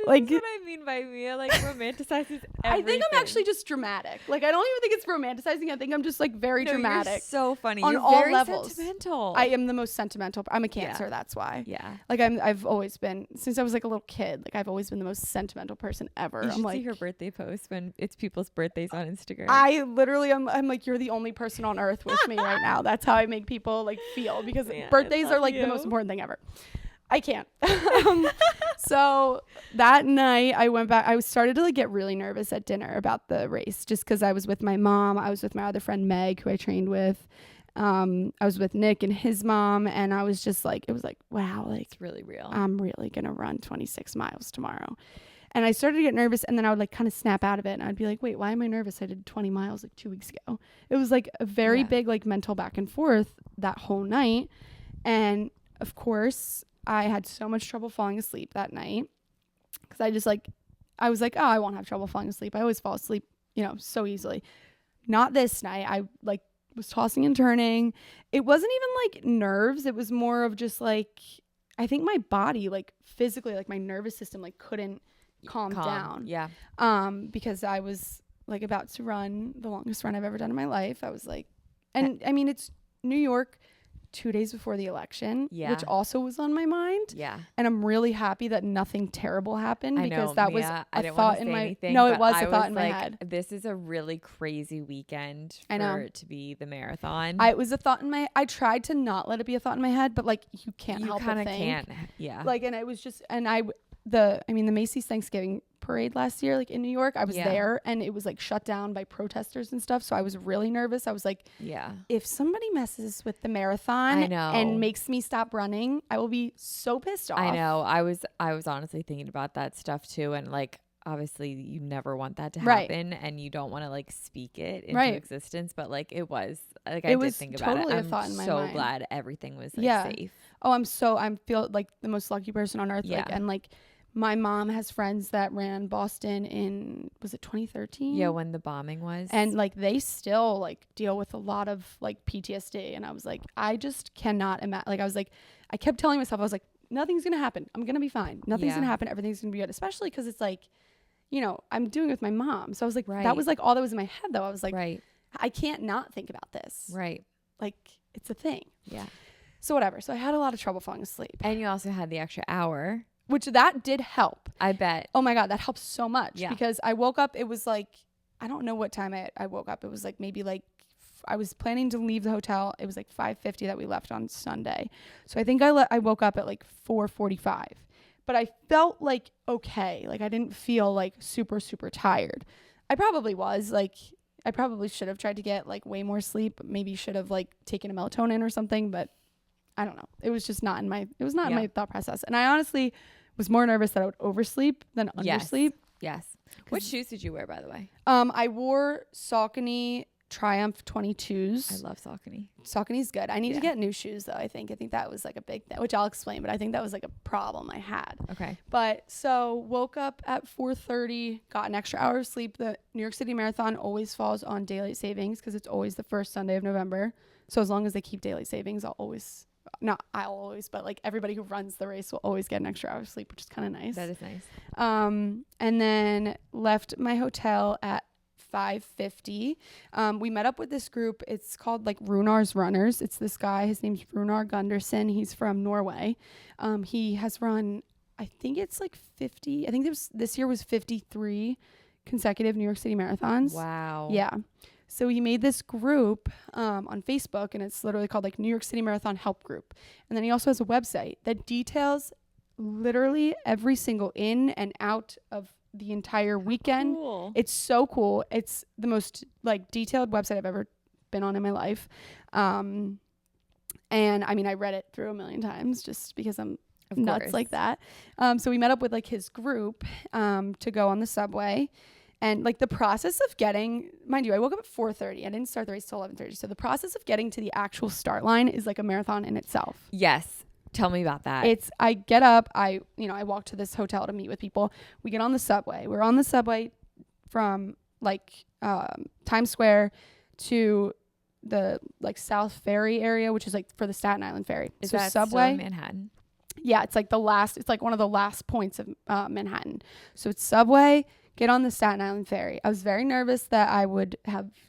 This is what I mean by Mia, like romanticizes everything. I think I'm actually just dramatic. Like I don't even think it's romanticizing. I think I'm just like very dramatic. You're so funny. On you're all very levels. Sentimental. I am the most sentimental. I'm a Cancer, that's why. Yeah. Like I've always been, since I was like a little kid, like I've always been the most sentimental person ever. You should like, see her birthday post when it's people's birthdays on Instagram. I literally I'm like, you're the only person on earth with me right now. That's how I make people like feel, because birthdays are like the most important thing ever. I can't. So that night I went back. I started to like get really nervous at dinner about the race, just because I was with my mom. I was with my other friend Meg, who I trained with. I was with Nick and his mom, and I was just like, it was like, wow, like it's really real. I'm really gonna run 26 miles tomorrow. And I started to get nervous, and then I would like kind of snap out of it, and I'd be like, wait, why am I nervous? I did 20 miles like 2 weeks ago. It was like a very big like mental back and forth that whole night. And of course, I had so much trouble falling asleep that night, because I was like, oh, I won't have trouble falling asleep. I always fall asleep, you know, so easily. Not this night. I like was tossing and turning. It wasn't even like nerves. It was more of just like, I think my body, like physically, like my nervous system, like couldn't calm down. Yeah. Because I was like about to run the longest run I've ever done in my life. I was like, and I mean, it's New York 2 days before the election, which also was on my mind. Yeah. And I'm really happy that nothing terrible happened, because that was a thought in my no, it was a thought in my head. This is a really crazy weekend for it to be the marathon. It was a thought in my. I tried to not let it be a thought in my head, but like you can't help but think. Can't. Yeah. Like, and it was just, and the Macy's Thanksgiving parade last year, like in New York, I was there, and it was like shut down by protesters and stuff. So I was really nervous. I was like, if somebody messes with the marathon and makes me stop running, I will be so pissed off. I know. I was honestly thinking about that stuff too. And like, obviously you never want that to happen, and you don't want to like speak it into existence. But like it was like, I did think about it. I'm so glad everything was like safe. Oh, I feel like the most lucky person on earth. Like, and like, my mom has friends that ran Boston in, was it 2013? Yeah, when the bombing was. And like they still like deal with a lot of like PTSD. And I was like, I just cannot imagine. Like I was like, I kept telling myself, I was like, nothing's going to happen. I'm going to be fine. Nothing's going to happen. Everything's going to be good. Especially because it's like, you know, I'm doing it with my mom. So I was like, that was like all that was in my head though. I was like, I can't not think about this. Right. Like it's a thing. Yeah. So whatever. So I had a lot of trouble falling asleep. And you also had the extra hour. which that did help. I bet. Oh my God, that helps so much. Yeah. Because I woke up, it was like, I don't know what time I woke up. It was like maybe like, I was planning to leave the hotel. It was like 5:50 that we left on Sunday. So I think I woke up at like 4:45. But I felt like okay. Like I didn't feel like super, super tired. I probably was. Like I probably should have tried to get like way more sleep. Maybe should have like taken a melatonin or something. But I don't know. It was just not in my in my thought process. And I honestly was more nervous that I would oversleep than undersleep. Yes. What shoes did you wear, by the way? I wore Saucony Triumph 22s. I love Saucony. Saucony's good. I need to get new shoes though. I think that was like a big thing, which I'll explain, but I think that was like a problem I had. Okay. But so woke up at 4:30, got an extra hour of sleep. The New York City Marathon always falls on daylight savings because it's always the first Sunday of November. So as long as they keep daylight savings, but like everybody who runs the race will always get an extra hour of sleep, which is kind of nice. That is nice. And then left my hotel at 5:50. We met up with this group. It's called like Runar's Runners. It's this guy. His name's Runar Gunderson. He's from Norway. He has run, I think it's like 50. I think this year was 53 consecutive New York City marathons. Wow. Yeah. So he made this group on Facebook, and it's literally called like New York City Marathon Help Group. And then he also has a website that details literally every single in and out of the entire weekend. Cool. It's so cool. It's the most like detailed website I've ever been on in my life. And I mean, I read it through a million times just because I'm nuts like that. So we met up with like his group to go on the subway. And like the process of getting, mind you, I woke up at 4:30. I didn't start the race till 11:30. So the process of getting to the actual start line is like a marathon in itself. Yes. Tell me about that. I get up, I walk to this hotel to meet with people. We get on the subway. We're on the subway from like Times Square to the like South Ferry area, which is like for the Staten Island ferry. Is so that subway, still in Manhattan? Yeah, it's like one of the last points of Manhattan. So it's subway, get on the Staten Island ferry. I was very nervous that I would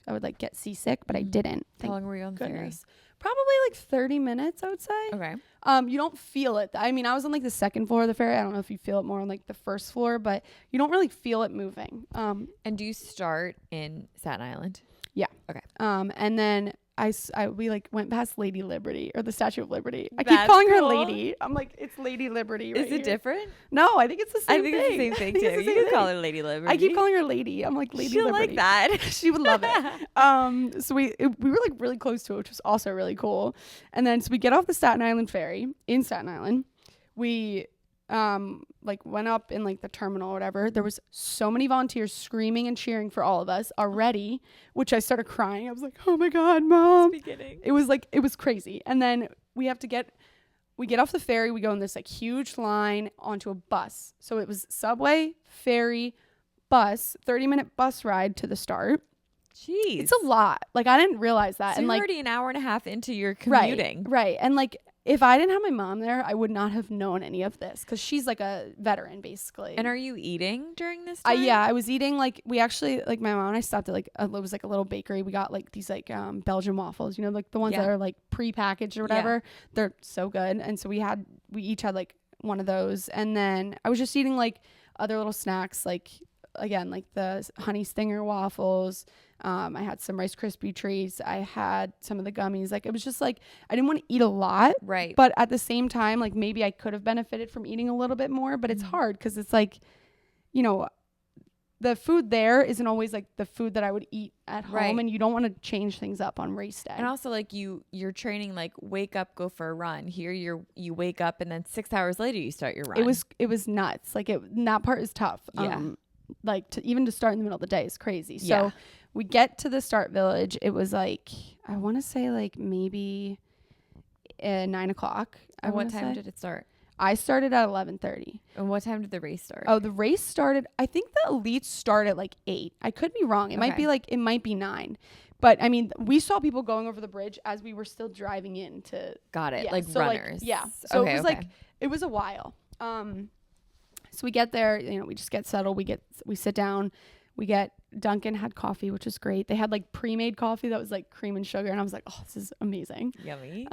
like get seasick, but I didn't. How long were you on the ferry? Probably like 30 minutes, I would say. Okay. You don't feel it. I mean, I was on like the second floor of the ferry. I don't know if you feel it more on like the first floor, but you don't really feel it moving. And do you start in Staten Island? Yeah. Okay. And then we like went past Lady Liberty or the Statue of Liberty. I That's keep calling her cool. Lady. I'm like, it's Lady Liberty. Right Is it here. different? No, I think it's the same I think thing. it's the same thing too. You can call her Lady Liberty. I keep calling her Lady. I'm like Lady She'll Liberty. like that. She would love it. So we were like really close to it, which was also really cool. And then so we get off the Staten Island ferry in Staten Island. We like went up in like the terminal or whatever. There was so many volunteers screaming and cheering for all of us already, which I started crying. I was like, oh my God, Mom. It was crazy. And then we get off the ferry. We go in this like huge line onto a bus. So it was subway, ferry, bus, 30-minute bus ride to the start. Jeez. It's a lot. Like I didn't realize that. So and you're like already an hour and a half into your commuting. Right. And like if I didn't have my mom there, I would not have known any of this because she's like a veteran basically. And are you eating during this time? Yeah, I was eating like we actually like my mom and I stopped at like it was like a little bakery. We got like these like Belgian waffles, you know, like the ones that are like pre-packaged or whatever. Yeah. They're so good. And so we each had like one of those. And then I was just eating like other little snacks, like again, like the honey stinger waffles. I had some Rice Krispie treats. I had some of the gummies. Like it was just like I didn't want to eat a lot, right? But at the same time, like maybe I could have benefited from eating a little bit more. But it's hard because it's like, you know, the food there isn't always like the food that I would eat at home, and you don't want to change things up on race day. And also, like you're training like wake up, go for a run. Here you wake up, and then 6 hours later you start your run. It was nuts. Like that part is tough. Yeah. Like even to start in the middle of the day is crazy. So we get to the start village. It was like, I want to say like maybe 9 o'clock. And what time did it start? I started at 11:30. And what time did the race start? Oh, the race started, I think the elites start at like 8. I could be wrong. It might be 9. But I mean, we saw people going over the bridge as we were still driving in to. Got it. Yeah, like so runners. Like, yeah. So it was like, it was a while. So we get there, you know, we just get settled. We sit down. Dunkin' had coffee, which was great. They had like pre-made coffee that was like cream and sugar. And I was like, oh, this is amazing. Yummy.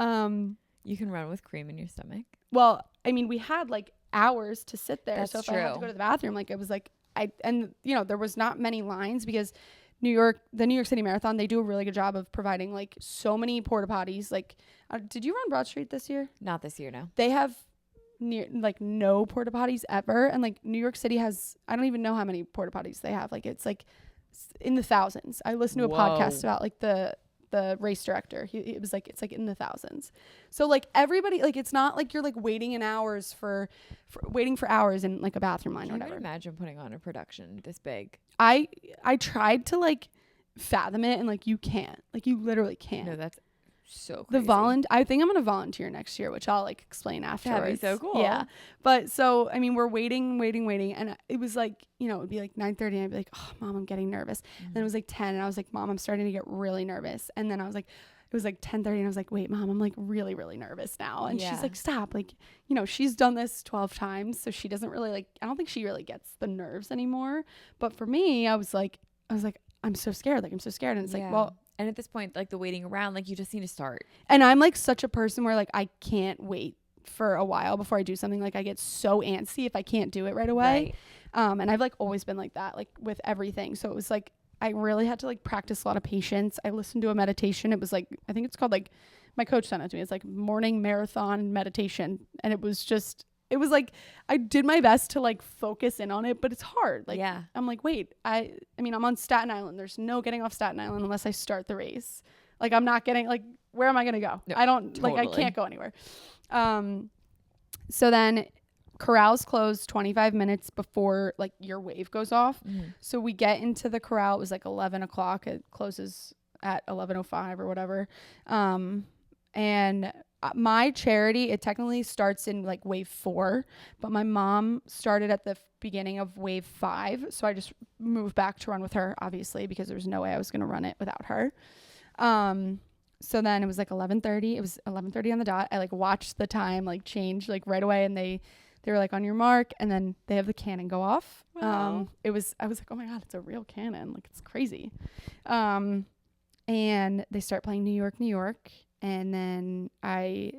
You can run with cream in your stomach. Well, I mean, we had like hours to sit there. That's so if true. I had to go to the bathroom, like it was like there was not many lines because the New York City Marathon, they do a really good job of providing like so many porta potties. Like, did you run Broad Street this year? Not this year, no. They have no porta potties ever, and like New York City has, I don't even know how many porta potties they have. Like it's like in the thousands. I listened to a podcast about like the race director. It was like it's like in the thousands. So like everybody, like it's not like you're like waiting in hours for waiting for hours in like a bathroom line or whatever. Can you imagine putting on a production this big? I tried to like fathom it, and like you can't, like you literally can't. No, that's so crazy. I think I'm gonna volunteer next year, which I'll like explain afterwards. That'd be so cool. Yeah, but so I mean, we're waiting, and it was like, you know, it'd be like 9:30, and I'd be like, oh, Mom, I'm getting nervous. And then it was like 10, and I was like, Mom, I'm starting to get really nervous. And then I was like, it was like 10:30, and I was like, wait, Mom, I'm like really, really nervous now. And she's like, stop, like, you know, she's done this 12 times, so she doesn't really like. I don't think she really gets the nerves anymore. But for me, I was like, I'm so scared, like I'm so scared, and it's like, well. And at this point, like the waiting around, like you just need to start. And I'm like such a person where like I can't wait for a while before I do something. Like I get so antsy if I can't do it right away. Right. And I've like always been like that, like with everything. So it was like I really had to like practice a lot of patience. I listened to a meditation. It was like, I think it's called like, my coach sent it to me. It's like morning marathon meditation. And it was like I did my best to like focus in on it, but it's hard. Like I'm like, wait, I mean, I'm on Staten Island. There's no getting off Staten Island unless I start the race. Like I'm not getting, like, where am I going to go? No, I don't totally. Like I can't go anywhere. So then corrals close 25 minutes before like your wave goes off. So we get into the corral. It was like 11 o'clock. It closes at 11:05 or whatever. And my charity, it technically starts in like wave 4, but my mom started at the beginning of wave 5. So I just moved back to run with her, obviously, because there was no way I was going to run it without her. So then it was like 11:30. It was 11:30 on the dot. I like watched the time like change like right away, and they were like, on your mark, and then they have the cannon go off. Wow. I was like, oh my God, it's a real cannon. Like it's crazy. And they start playing New York, New York. And then I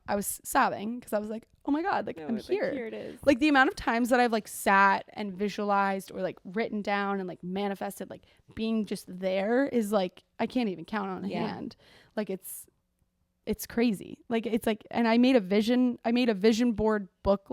was sobbing because I was like, oh my God, like I'm here. Like, here it is. Like the amount of times that I've like sat and visualized or like written down and like manifested, like being just there is like, I can't even count on a hand. Like it's crazy. Like it's like, and I made a vision board book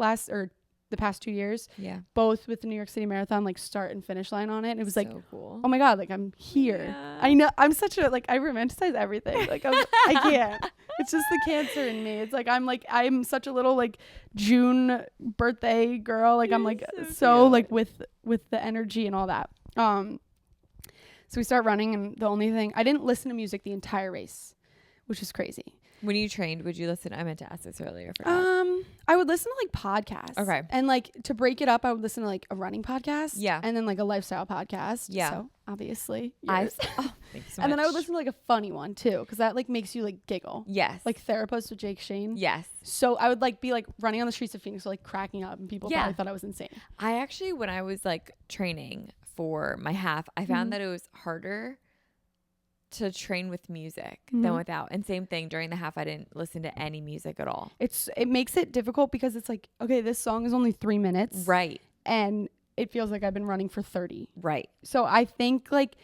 the past 2 years. Yeah. Both with the New York City Marathon, like start and finish line on it. And it was so like, cool. Oh my God, like I'm here. Yeah. I know I'm such a, like, I romanticize everything. Like I can't. It's just the Cancer in me. It's like, I'm such a little like June birthday girl. Like I'm like so like with the energy and all that. So we start running, and the only thing, I didn't listen to music the entire race, which is crazy. When you trained, would you listen? I meant to ask this earlier. I would listen to like podcasts. Okay. And like to break it up, I would listen to like a running podcast. Yeah. And then like a lifestyle podcast. Yeah. So obviously. Thank you so much. And then I would listen to like a funny one too, because that like makes you like giggle. Yes. Like Therapist with Jake Shane. Yes. So I would like be like running on the streets of Phoenix, like cracking up, and people probably thought I was insane. I actually, when I was like training for my half, I found that it was harder to train with music than without. And same thing during the half, I didn't listen to any music at all. It makes it difficult because it's like, okay, this song is only 3 minutes. Right. And it feels like I've been running for 30. Right. So I think like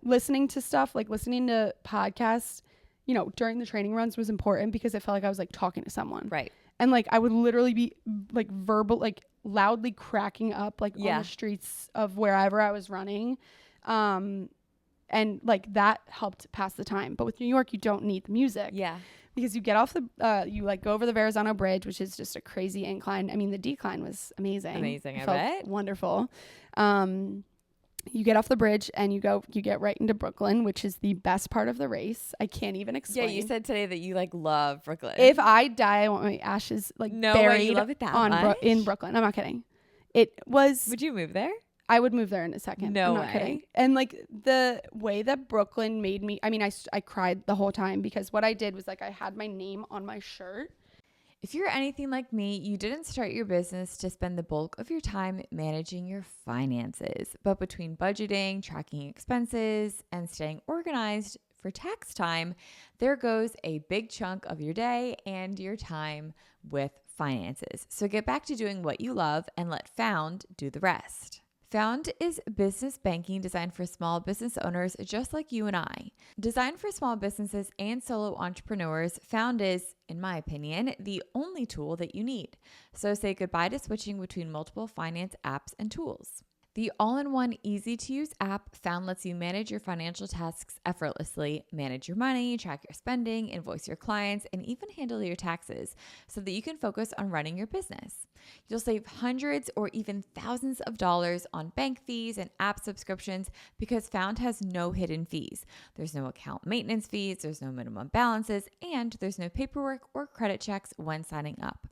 listening to stuff, like listening to podcasts, you know, during the training runs was important because it felt like I was like talking to someone. Right. And like I would literally be like loudly cracking up like on the streets of wherever I was running. And like that helped pass the time. But with New York, you don't need the music. Yeah. Because you get off you like go over the Verrazano Bridge, which is just a crazy incline. I mean, the decline was amazing. I bet. Wonderful. You get off the bridge and you get right into Brooklyn, which is the best part of the race. I can't even explain. Yeah, you said today that you like love Brooklyn. If I die, I want my ashes like buried you love it that much? In Brooklyn. I'm not kidding. Would you move there? I would move there in a second. No way. I'm not kidding. And like the way that Brooklyn made me, I mean, I cried the whole time because what I did was like I had my name on my shirt. If you're anything like me, you didn't start your business to spend the bulk of your time managing your finances. But between budgeting, tracking expenses, and staying organized for tax time, there goes a big chunk of your day and your time with finances. So get back to doing what you love and let Found do the rest. Found is business banking designed for small business owners just like you and I. Designed for small businesses and solo entrepreneurs, Found is, in my opinion, the only tool that you need. So say goodbye to switching between multiple finance apps and tools. The all-in-one, easy-to-use app, Found lets you manage your financial tasks effortlessly, manage your money, track your spending, invoice your clients, and even handle your taxes so that you can focus on running your business. You'll save hundreds or even thousands of dollars on bank fees and app subscriptions because Found has no hidden fees. There's no account maintenance fees, there's no minimum balances, and there's no paperwork or credit checks when signing up.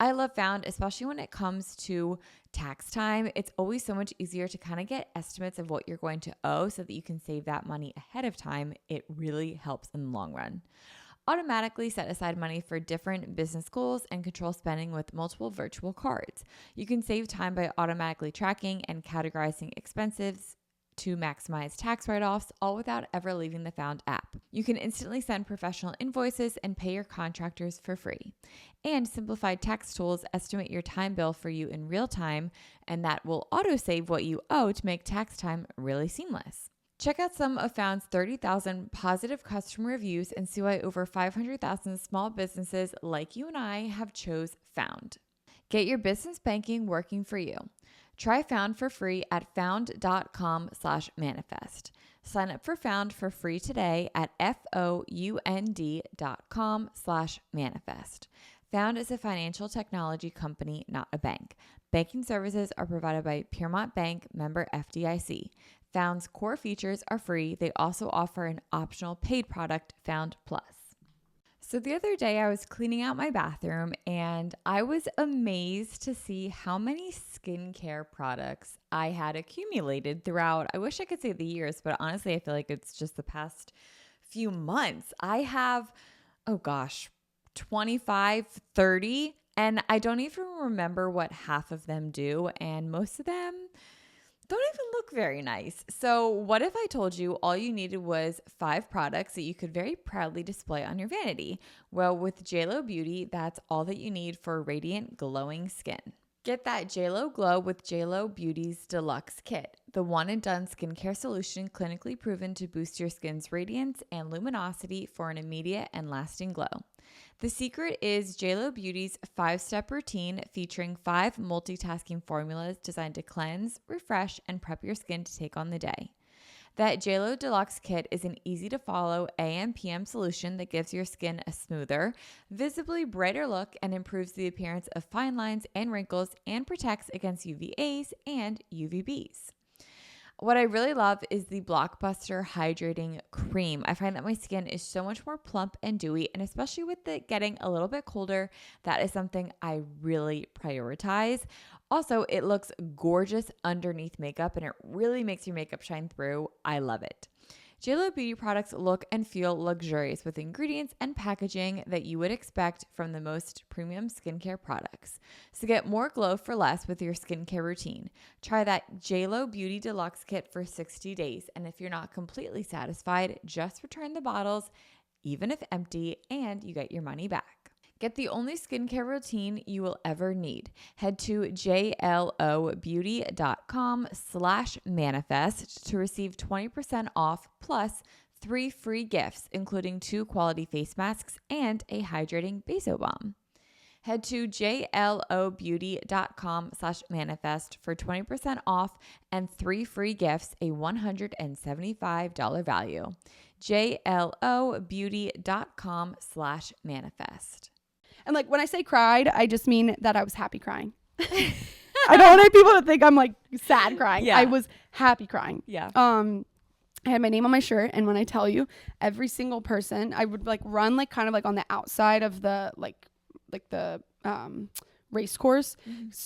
I love Found, especially when it comes to tax time. It's always so much easier to kind of get estimates of what you're going to owe so that you can save that money ahead of time. It really helps in the long run. Automatically set aside money for different business goals and control spending with multiple virtual cards. You can save time by automatically tracking and categorizing expenses to maximize tax write-offs, all without ever leaving the Found app. You can instantly send professional invoices and pay your contractors for free. And simplified tax tools estimate your time bill for you in real time, and that will auto-save what you owe to make tax time really seamless. Check out some of Found's 30,000 positive customer reviews and see why over 500,000 small businesses like you and I have chose Found. Get your business banking working for you. Try Found for free at found.com/manifest. Sign up for Found for free today at found.com/manifest. Found is a financial technology company, not a bank. Banking services are provided by Piermont Bank, member FDIC. Found's core features are free. They also offer an optional paid product, Found Plus. So the other day I was cleaning out my bathroom and I was amazed to see how many skincare products I had accumulated throughout. I wish I could say the years, but honestly, I feel like it's just the past few months. I have, 25, 30, and I don't even remember what half of them do. And most of them don't even look very nice. So what if I told you all you needed was 5 products that you could very proudly display on your vanity? Well, with JLo Beauty, that's all that you need for radiant, glowing skin. Get that JLo glow with JLo Beauty's Deluxe Kit, the one-and-done skincare solution clinically proven to boost your skin's radiance and luminosity for an immediate and lasting glow. The secret is JLo Beauty's 5-step routine featuring 5 multitasking formulas designed to cleanse, refresh, and prep your skin to take on the day. That JLo Deluxe Kit is an easy-to-follow AM/PM solution that gives your skin a smoother, visibly brighter look and improves the appearance of fine lines and wrinkles and protects against UVAs and UVBs. What I really love is the Blockbuster Hydrating Cream. I find that my skin is so much more plump and dewy, and especially with it getting a little bit colder, that is something I really prioritize. Also, it looks gorgeous underneath makeup, and it really makes your makeup shine through. I love it. JLo Beauty products look and feel luxurious with ingredients and packaging that you would expect from the most premium skincare products. So get more glow for less with your skincare routine. Try that JLo Beauty Deluxe Kit for 60 days. And if you're not completely satisfied, just return the bottles, even if empty, and you get your money back. Get the only skincare routine you will ever need. Head to jlobeauty.com/manifest to receive 20% off plus 3 free gifts, including 2 quality face masks and a hydrating Baso Balm. Head to jlobeauty.com/manifest for 20% off and 3 free gifts, a $175 value. jlobeauty.com/manifest. And like when I say cried, I just mean that I was happy crying. I don't want people to think I'm like sad crying. Yeah. I was happy crying. Yeah. I had my name on my shirt, and when I tell you, every single person, I would like run like kind of like on the outside of the like the race course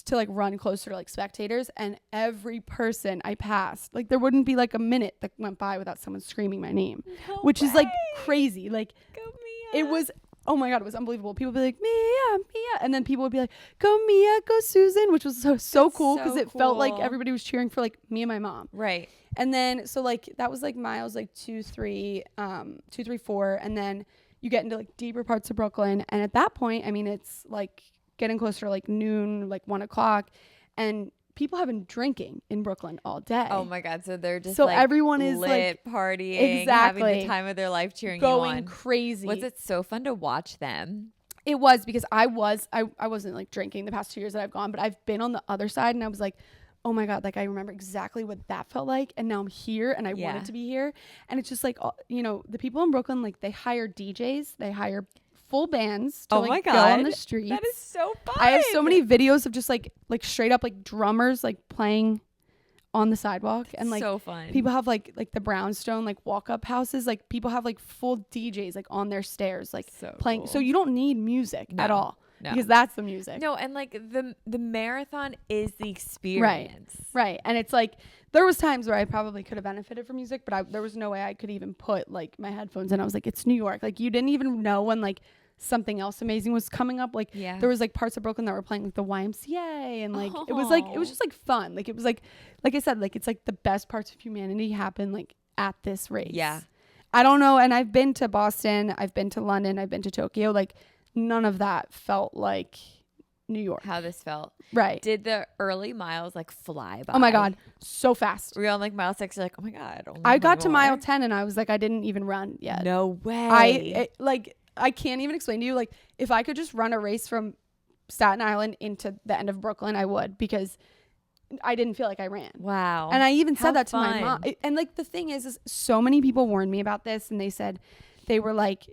to like run closer to like spectators, and every person I passed, like there wouldn't be like a minute that went by without someone screaming my name, which is like crazy. Like Go Mia. it was, oh my God, it was unbelievable. People would be like, Mia, Mia. And then people would be like, go Mia, go Susan, which was so cool because it felt like everybody was cheering for like me and my mom. Right. And then, so like, that was like miles like 2, 3, 4. And then you get into like deeper parts of Brooklyn. And at that point, I mean, it's like getting closer to like noon, like 1 o'clock, and people have been drinking in Brooklyn all day. Oh my God. So they're just everyone is lit, like partying, having the time of their life, cheering you on. Going crazy. Was it so fun to watch them? It was, because I wasn't like drinking the past 2 years that I've gone, but I've been on the other side, and I was like, oh my God, like I remember exactly what that felt like. And now I'm here, and I wanted to be here. And it's just like, the people in Brooklyn, like they hire DJs, they hire full bands to go on the streets. That is so fun. I have so many videos of just like straight up like drummers like playing on the sidewalk. And like so fun. People have like the brownstone like walk up houses, like people have like full DJs like on their stairs, like playing. Cool. So you don't need music at all. No. Because that's the music. No, and like the marathon is the experience. Right. And it's like there was times where I probably could have benefited from music, but there was no way I could even put like my headphones in. I was like, it's New York. Like you didn't even know when like something else amazing was coming up. Like there was like parts of Brooklyn that were playing like the YMCA, and like it was just like fun. Like it was like I said, like it's like the best parts of humanity happen like at this race. Yeah. I don't know. And I've been to Boston, I've been to London, I've been to Tokyo. Like none of that felt like New York. How this felt. Right. Did the early miles like fly by? Oh my God. So fast. Were you on like mile 6? You're like, oh my God. I got to mile 10 and I was like, I didn't even run yet. No way. I can't even explain to you. Like if I could just run a race from Staten Island into the end of Brooklyn, I would, because I didn't feel like I ran. Wow. And I even said that to my mom. And like the thing is so many people warned me about this, and they said, they were like,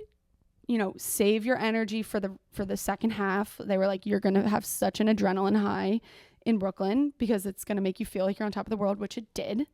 save your energy for the second half. They were like, you're going to have such an adrenaline high in Brooklyn because it's going to make you feel like you're on top of the world, which it did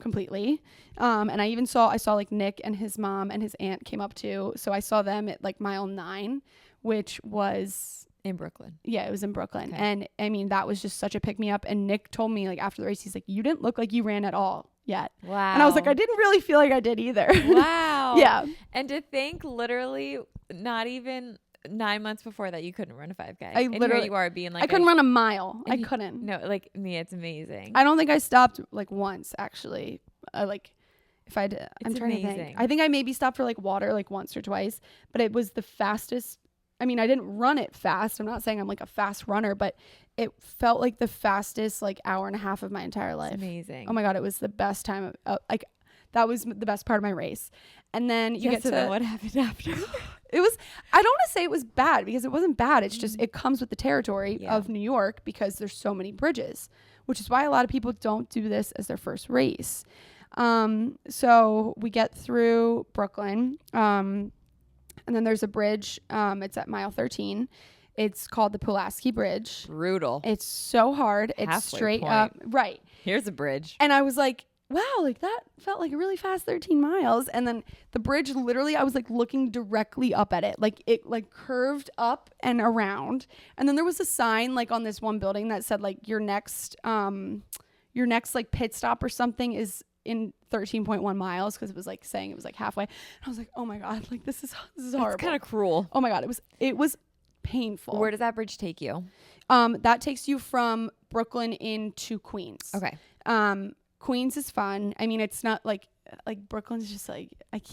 completely. And I saw like Nick and his mom and his aunt came up too. So I saw them at like mile 9, which was in Brooklyn. Yeah, it was in Brooklyn. Okay. And I mean, that was just such a pick me up. And Nick told me like after the race, he's like, you didn't look like you ran at all yet. Wow. And I was like, I didn't really feel like I did either. Wow. Yeah. And to think literally not even 9 months before that you couldn't run a 5K. And here you are being like, I couldn't run a mile. I couldn't. No, like me, it's amazing. I don't think I stopped like once actually. If I did, I'm trying to think. I think I maybe stopped for like water like once or twice, but it was the fastest. I mean, I didn't run it fast. I'm not saying I'm like a fast runner, but it felt like the fastest like hour and a half of my entire life. It's amazing. Oh my God. It was the best time. That was the best part of my race. And then you get to then what happened after? It was, I don't want to say it was bad because it wasn't bad. It's just, it comes with the territory of New York because there's so many bridges, which is why a lot of people don't do this as their first race. So we get through Brooklyn, and then there's a bridge. It's at mile 13. It's called the Pulaski Bridge. Brutal. It's so hard. It's halfway straight point. up. Right. Here's a bridge. And I was like, wow, like that felt like a really fast 13 miles. And then the bridge, literally, I was like looking directly up at it. Like it like curved up and around. And then there was a sign like on this one building that said like your next like pit stop or something is in 13.1 miles, because it was like saying it was like halfway. And I was like, oh my God, like this is horrible. It's kind of cruel. Oh my God, it was painful. Where does that bridge take you? That takes you from Brooklyn into Queens. Okay. Queens is fun. I mean, it's not like Brooklyn's just like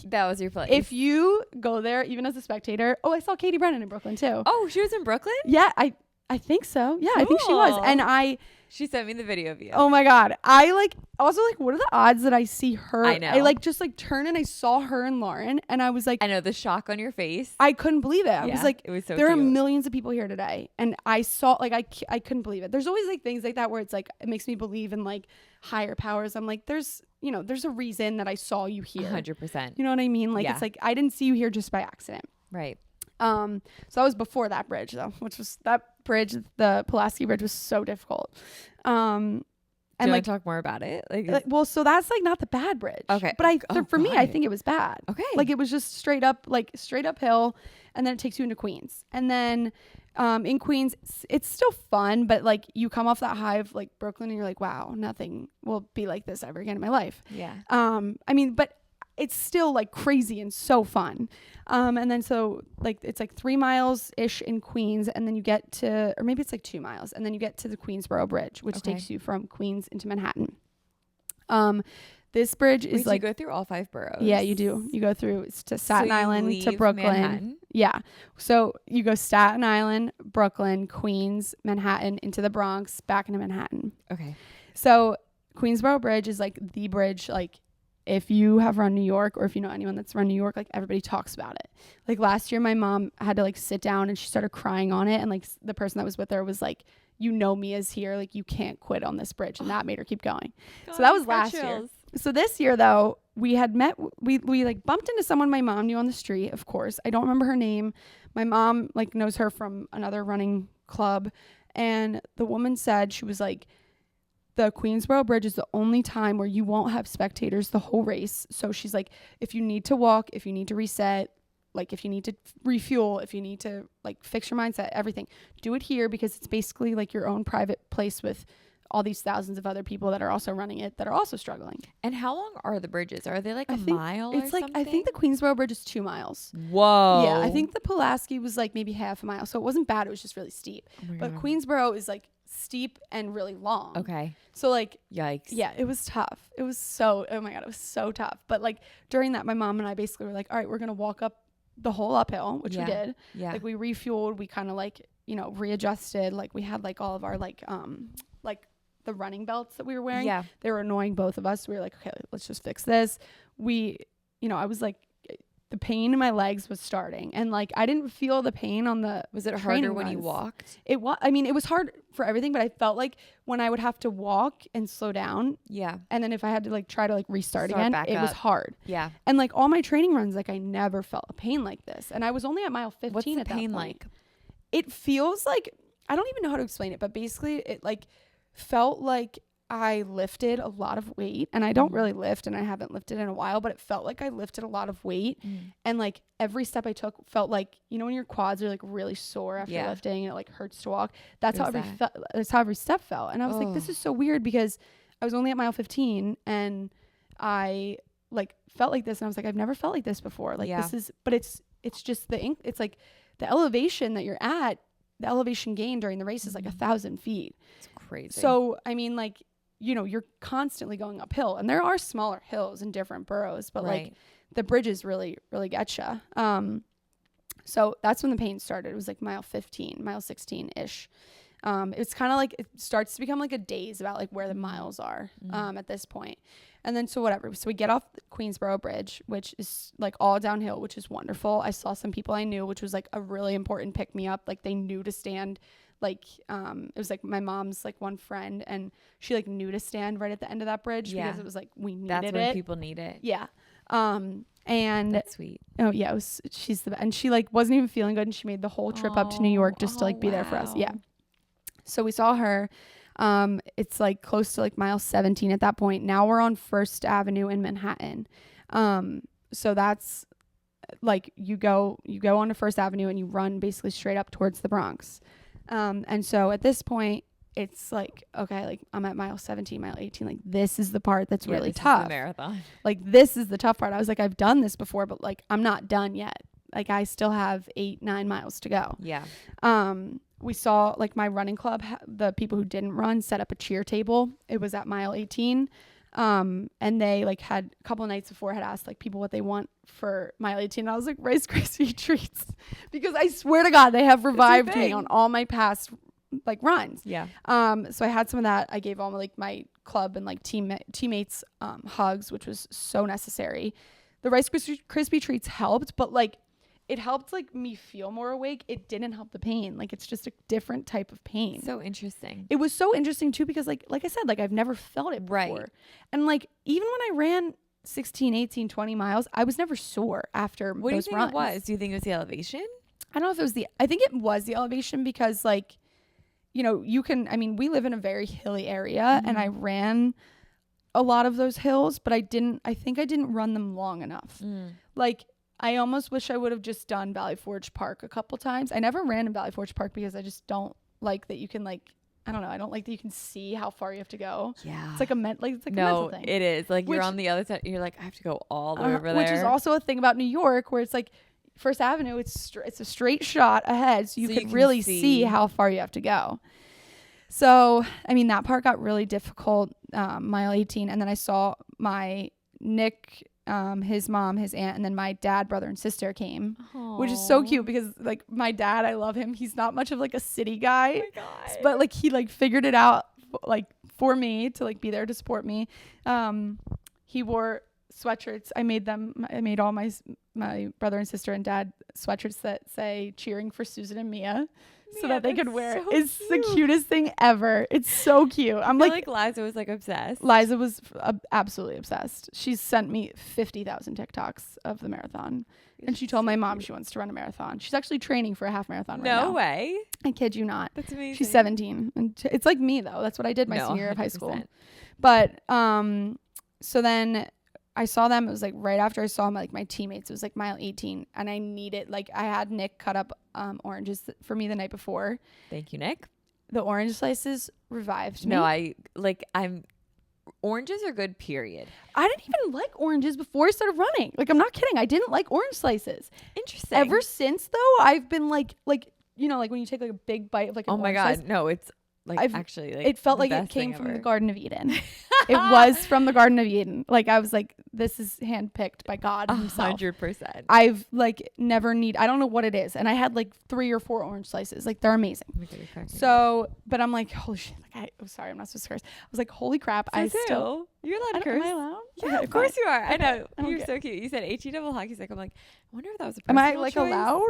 that was your place. If you go there, even as a spectater. Oh, I saw Katie Brennan in Brooklyn too. Oh, she was in Brooklyn? Yeah, I think so. Yeah, cool. I think she was. And she sent me the video of you. Oh my God. I also what are the odds that I see her? I know. I just turn and I saw her and Lauren, and I was like, I know, the shock on your face. I couldn't believe it. I was like, it was so there cute. are millions of people here today. And I saw I couldn't believe it. There's always things like that where it's like, it makes me believe in higher powers. I'm like, there's a reason that I saw you here. 100%. You know what I mean? It's like, I didn't see you here just by accident. Right. So that was before that bridge though, which was that bridge, the Pulaski Bridge, was so difficult. And do you want to talk more about it? Well, so that's not the bad bridge. Okay. But for me, I think it was bad. Okay. It was just straight uphill, and then it takes you into Queens. And then in Queens, it's still fun, but you come off that high of Brooklyn, and you're like, wow, nothing will be like this ever again in my life. Yeah. I mean, but it's still crazy and so fun. And then so it's 3 miles ish in Queens, and then you get to, or maybe it's 2 miles, and then you get to the Queensboro Bridge, which takes you from Queens into Manhattan. The this bridge is Wait, like, you go through all 5 boroughs? Yeah, you do. You go through to Staten Island to Brooklyn. Manhattan? Yeah. So you go Staten Island, Brooklyn, Queens, Manhattan, into the Bronx, back into Manhattan. Okay. So Queensboro Bridge is like the bridge, like if you have run New York or if you know anyone that's run New York, like everybody talks about it. Like last year, my mom had to like sit down and she started crying on it. And like the person that was with her was like, you know, Mia's here. Like you can't quit on this bridge. And that made her keep going. God, so that was last year. So this year though, we had met, we like bumped into someone my mom knew on the street, of course. I don't remember her name. My mom like knows her from another running club. And the woman said, she was like, the Queensboro Bridge is the only time where you won't have spectators the whole race. So she's like, if you need to walk, if you need to reset, like if you need to refuel, if you need to like fix your mindset, everything, do it here because it's basically like your own private place with all these thousands of other people that are also running it that are also struggling. And how long are the bridges? Are they like a mile or something? I think the Queensboro Bridge is 2 miles. Whoa. Yeah, I think the Pulaski was like maybe half a mile. So it wasn't bad. It was just really steep. Oh but Queensboro is like steep and really long. Okay. So like, yikes. Yeah, it was tough. It was so, oh my God, it was so tough. But like during that, my mom and I basically were like, all right, we're going to walk up the whole uphill, which we did. Yeah. Like we refueled, we kind of like, you know, readjusted. Like we had like all of our like the running belts that we were wearing. Yeah. They were annoying both of us. We were like, okay, let's just fix this. We, you know, I was like, the pain in my legs was starting and like I didn't feel the pain on the Was it harder when you walked? It was, I mean, it was hard for everything, but I felt like when I would have to walk and slow down. Yeah. And then if I had to like try to like restart again, it was hard. Yeah. And like all my training runs, like I never felt a pain like this. And I was only at mile 15. What's the at pain that point. like? It feels like, I don't even know how to explain it, but basically it like felt like I lifted a lot of weight, and I don't really lift and I haven't lifted in a while, but it felt like I lifted a lot of weight. And like every step I took felt like, you know, when your quads are like really sore after lifting and it like hurts to walk, that's how every step felt. And I was like, this is so weird because I was only at mile 15 and I like felt like this. And I was like, I've never felt like this before. Like this is, but it's just it's like the elevation that you're at, the elevation gain during the race is like 1,000 feet. It's crazy. So, I mean, like, you know, you're constantly going uphill, and there are smaller hills in different boroughs, but like the bridges really, really get you. So that's when the pain started. It was like mile 15, mile 16 ish. It's kind of like, it starts to become like a daze about like where the miles are, at this point. And then, so whatever. So we get off the Queensboro Bridge, which is like all downhill, which is wonderful. I saw some people I knew, which was like a really important pick me up. Like they knew to stand. Like, it was like my mom's like one friend, and she like knew to stand right at the end of that bridge because it was like, we needed it. That's when people need it. Yeah. And that's sweet. Oh yeah. She's the best. And she like wasn't even feeling good, and she made the whole trip up to New York just to like be there for us. Yeah. So we saw her. It's like close to like mile 17 at that point. Now we're on First Avenue in Manhattan. So that's like, you go onto First Avenue and you run basically straight up towards the Bronx. And so at this point, it's like, okay, like I'm at mile 17, mile 18. Like this is the part that's really tough. Is the marathon. Like this is the tough part. I was like, I've done this before, but like I'm not done yet. Like I still have 8-9 miles to go. Yeah. We saw like my running club, the people who didn't run set up a cheer table. It was at mile 18. And they like had a couple of nights before had asked like people what they want for mile 18. And I was like, Rice Krispie treats, because I swear to God, they have revived me on all my past like runs. Yeah. So I had some of that. I gave all my club and like teammates hugs, which was so necessary. The Rice Krispie treats helped, but like it helped like me feel more awake. It didn't help the pain. Like it's just a different type of pain. So interesting. It was so interesting too, because like I said, like I've never felt it before. Right. And like even when I ran 16, 18, 20 miles, I was never sore after what those do you think runs. it was? Do you think it was the elevation? I don't know if it was I think it was the elevation, because like, you know, we live in a very hilly area, and I ran a lot of those hills, but I think I didn't run them long enough. Like I almost wish I would have just done Valley Forge Park a couple times. I never ran in Valley Forge Park because I just don't like that you can like, I don't know. I don't like that you can see how far you have to go. Yeah. It's like a mental thing. It is. Like you're on the other side. You're like, I have to go all the way over there. Which is also a thing about New York, where it's like First Avenue, it's a straight shot ahead. So you can really see how far you have to go. So, I mean, that part got really difficult, mile 18. And then I saw my Nick, his mom, his aunt, and then my dad, brother, and sister came, which is so cute because like my dad, I love him. He's not much of like a city guy, Oh my God. but like he like figured it out like for me to like be there to support me. He wore sweatshirts. I made all my brother and sister and dad sweatshirts that say cheering for Susan and Mia. So that they could wear it. It's the cutest thing ever. It's so cute. I'm like Liza was like obsessed. Liza was absolutely obsessed. She's sent me 50,000 TikToks of the marathon. And she told my mom she wants to run a marathon. She's actually training for a half marathon right now. No way. I kid you not. That's amazing. She's 17. And it's like me though. That's what I did my senior year of high school. 100%. But so then I saw them. It was like right after I saw my teammates. It was like mile 18, and I needed I had Nick cut up oranges for me the night before. Thank you, Nick. The orange slices revived me. No, I'm oranges are good, period. I didn't even like oranges before I started running. Like, I'm not kidding. I didn't like orange slices. Interesting. Ever since though, I've been like you know, like when you take like a big bite of like an oh my orange God, slice, no, it's like actually like it felt the like it best came thing from ever. the Garden of Eden. It was from the Garden of Eden. Like, I was like, this is handpicked by God himself. 100%. I've like never I don't know what it is. And I had like 3 or 4 orange slices. Like, they're amazing. So, but I'm like, holy shit. Like, sorry, I'm not supposed to curse. I was like, holy crap. You're allowed to curse. Am I allowed? Yeah, Okay, of course fine. you are. I know. I don't You're get- so cute. You said HE double hockey stick. I'm like, I wonder if that was a Am personal I like choice. allowed?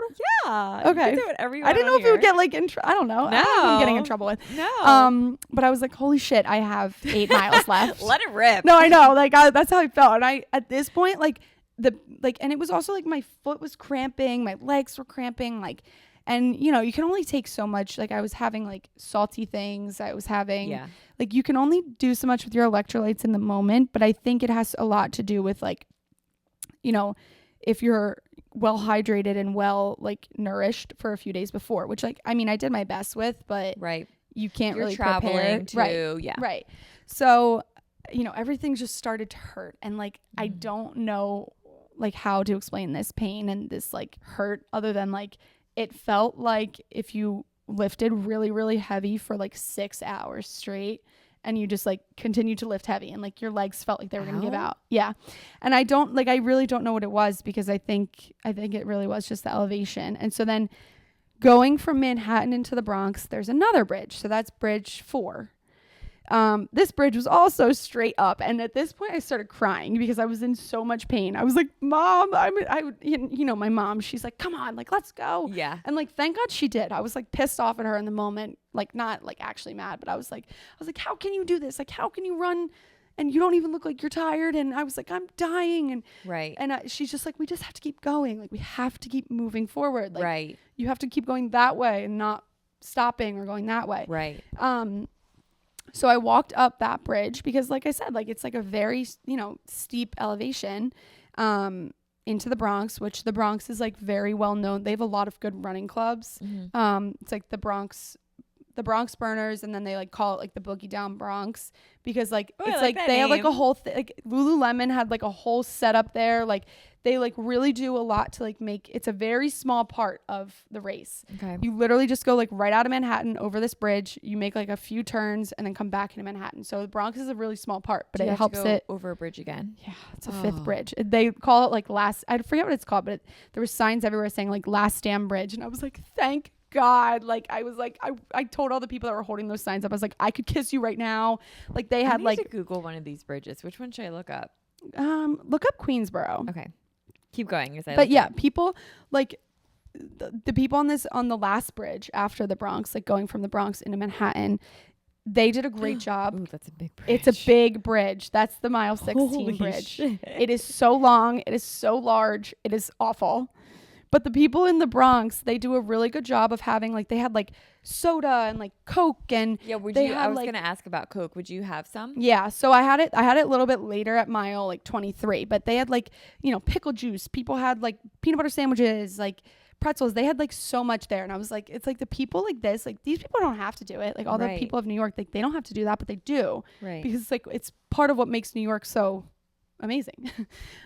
Yeah. Okay. You can do whatever you I want didn't know on if it would here. get like I don't know. I don't know what I'm getting in No. trouble with. No. But I was like, holy shit, I have 8 miles left. Let it rip. No, I know. Like, that's how I felt. And I, at this point, like and it was also like my foot was cramping, my legs were cramping, like, and you know, you can only take so much. Like, I was having like salty things. I was having, like, you can only do so much with your electrolytes in the moment. But I think it has a lot to do with like, you know, if you're well hydrated and well like nourished for a few days before, which like, I mean, I did my best with, but Right. you can't You're really traveling prepare. too. Right. Yeah. Right. So, you know, everything just started to hurt. And like, I don't know like how to explain this pain and this like hurt other than like, it felt like if you lifted really, really heavy for like 6 hours straight and you just like continue to lift heavy and like your legs felt like they were going to give out. Yeah. And I really don't know what it was because I think it really was just the elevation. And so then going from Manhattan into the Bronx, there's another bridge. So that's bridge 4. This bridge was also straight up. And at this point I started crying because I was in so much pain. I was like, Mom, you know, my mom, she's like, come on, like, let's go. Yeah. And like, thank God she did. I was like pissed off at her in the moment, like not like actually mad, but I was like, how can you do this? Like, how can you run and you don't even look like you're tired? And I was like, I'm dying. And Right. And she's just like, we just have to keep going. Like, we have to keep moving forward. Like, Right. you have to keep going that way and not stopping or going that way. Right. So I walked up that bridge because, like I said, like, it's like a very, you know, steep elevation into the Bronx, which the Bronx is like very well known. They have a lot of good running clubs. It's like the Bronx Burners, and then they like call it like the Boogie Down Bronx because like it's like they have like a whole like Lululemon had like a whole setup there. Like, they like really do a lot to like make it's a very small part of the race. Okay. You literally just go like right out of Manhattan over this bridge. You make like a few turns and then come back into Manhattan. So the Bronx is a really small part, but it helps it over a bridge again. Yeah, it's a 5th bridge. They call it like I forget what it's called, but there were signs everywhere saying like Last Stand Bridge, and I was like, thank God. Like, I was like, I told all the people that were holding those signs up, I was like, I could kiss you right now. Like, they had I need like to Google one of these bridges. Which one should I look up? look up Queensboro. Okay. Keep going. But yeah, people like the people on the last bridge after the Bronx, like going from the Bronx into Manhattan, they did a great job. Ooh, that's a big bridge. It's a big bridge. That's the mile 16 Holy bridge. shit. It is so long. It is so large. It is awful. But the people in the Bronx, they do a really good job of having like, they had like soda and like Coke and yeah. I was gonna ask about Coke. Would you have some? Yeah, so I had it a little bit later at mile like 23, but they had like, you know, pickle juice. People had like peanut butter sandwiches, like pretzels. They had like so much there, and I was like, it's like the people like this, like these people don't have to do it. Like all the people of New York, like they don't have to do that, but they do. Right. Because it's like it's part of what makes New York so amazing.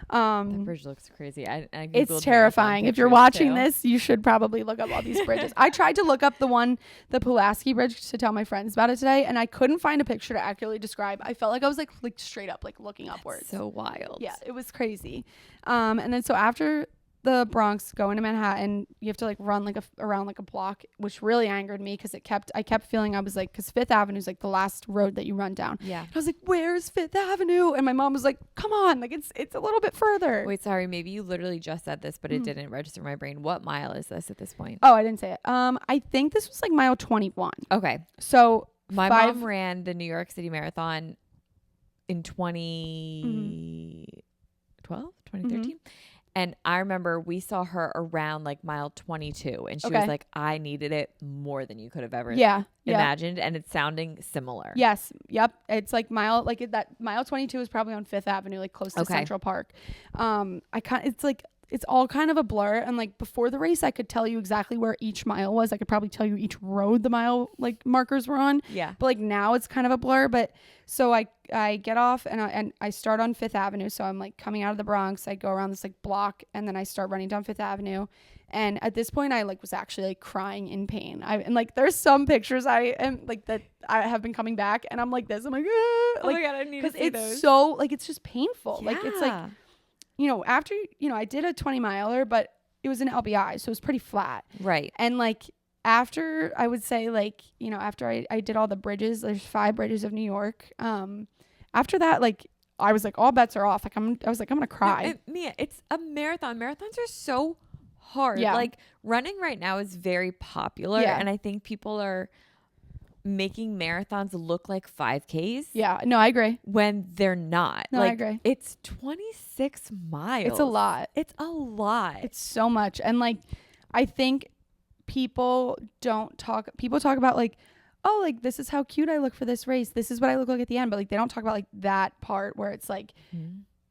That bridge looks crazy. I Googled It's terrifying. If you're watching this, you should probably look up all these bridges. I tried to look up the Pulaski Bridge to tell my friends about it today, and I couldn't find a picture to accurately describe. I felt like I was like straight up like looking upwards. So wild. Yeah, it was crazy. And then so after the Bronx, going to Manhattan, you have to like run like around like a block, which really angered me because I kept feeling I was like, because Fifth Avenue is like the last road that you run down. Yeah. And I was like, where's Fifth Avenue? And my mom was like, come on, like it's a little bit further. Wait, sorry, maybe you literally just said this, but it didn't register in my brain. What mile is this at this point? Oh, I didn't say it. I think this was like mile 21. Okay. So my mom ran the New York City Marathon in 2012, 2013. And I remember we saw her around like mile 22, and she was like, I needed it more than you could have ever imagined. And it's sounding similar. Yes. Yep. It's like mile 22 is probably on Fifth Avenue, like close to Central Park. It's all kind of a blur. And like before the race, I could tell you exactly where each mile was. I could probably tell you each road the mile like markers were on. Yeah. But like now it's kind of a blur. But so I get off and I start on Fifth Avenue. So I'm like coming out of the Bronx. I go around this like block and then I start running down Fifth Avenue. And at this point I like was actually like crying in pain. And like there's some pictures I am like that I have been coming back and I'm like this. I'm like, oh my God, I need to see those. It's so like, it's just painful. Yeah. Like it's like, you know, after, you know, I did a 20 miler, but it was an LBI. So it was pretty flat. Right. And like after I would say like, you know, after I did all the bridges, there's 5 bridges of New York. After that, like I was like, all bets are off. Like I was like, I'm going to cry. No, Mia, it's a marathon. Marathons are so hard. Yeah. Like running right now is very popular. Yeah. And I think people are making marathons look like 5Ks. Yeah. No, I agree. When they're not. No, like, I agree. It's 26 miles. It's a lot. It's a lot. It's so much. And like, I think people talk about like, oh, like this is how cute I look for this race. This is what I look like at the end. But like, they don't talk about like that part where it's like,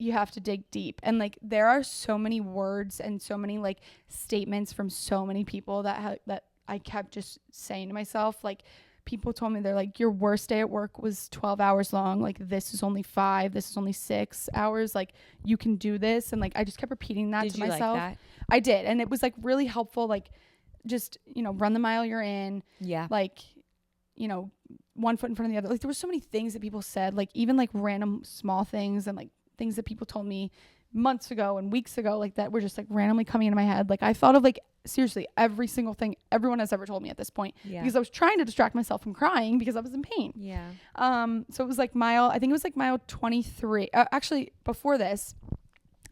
you have to dig deep. And like, there are so many words and so many like statements from so many people that I kept just saying to myself, like, people told me, they're like, your worst day at work was 12 hours long. Like, this is only 5. This is only 6 hours. Like, you can do this. And like, I just kept repeating that to myself. Like that? I did. And it was like really helpful. Like, just, you know, run the mile you're in. Yeah. Like, you know, one foot in front of the other. Like, there were so many things that people said, like even like random small things and like things that people told me months ago and weeks ago, like that were just like randomly coming into my head. Like, I thought of like seriously every single thing everyone has ever told me at this point, because I was trying to distract myself from crying because I was in pain. Yeah. So it was like I think it was like mile 23. Actually, before this,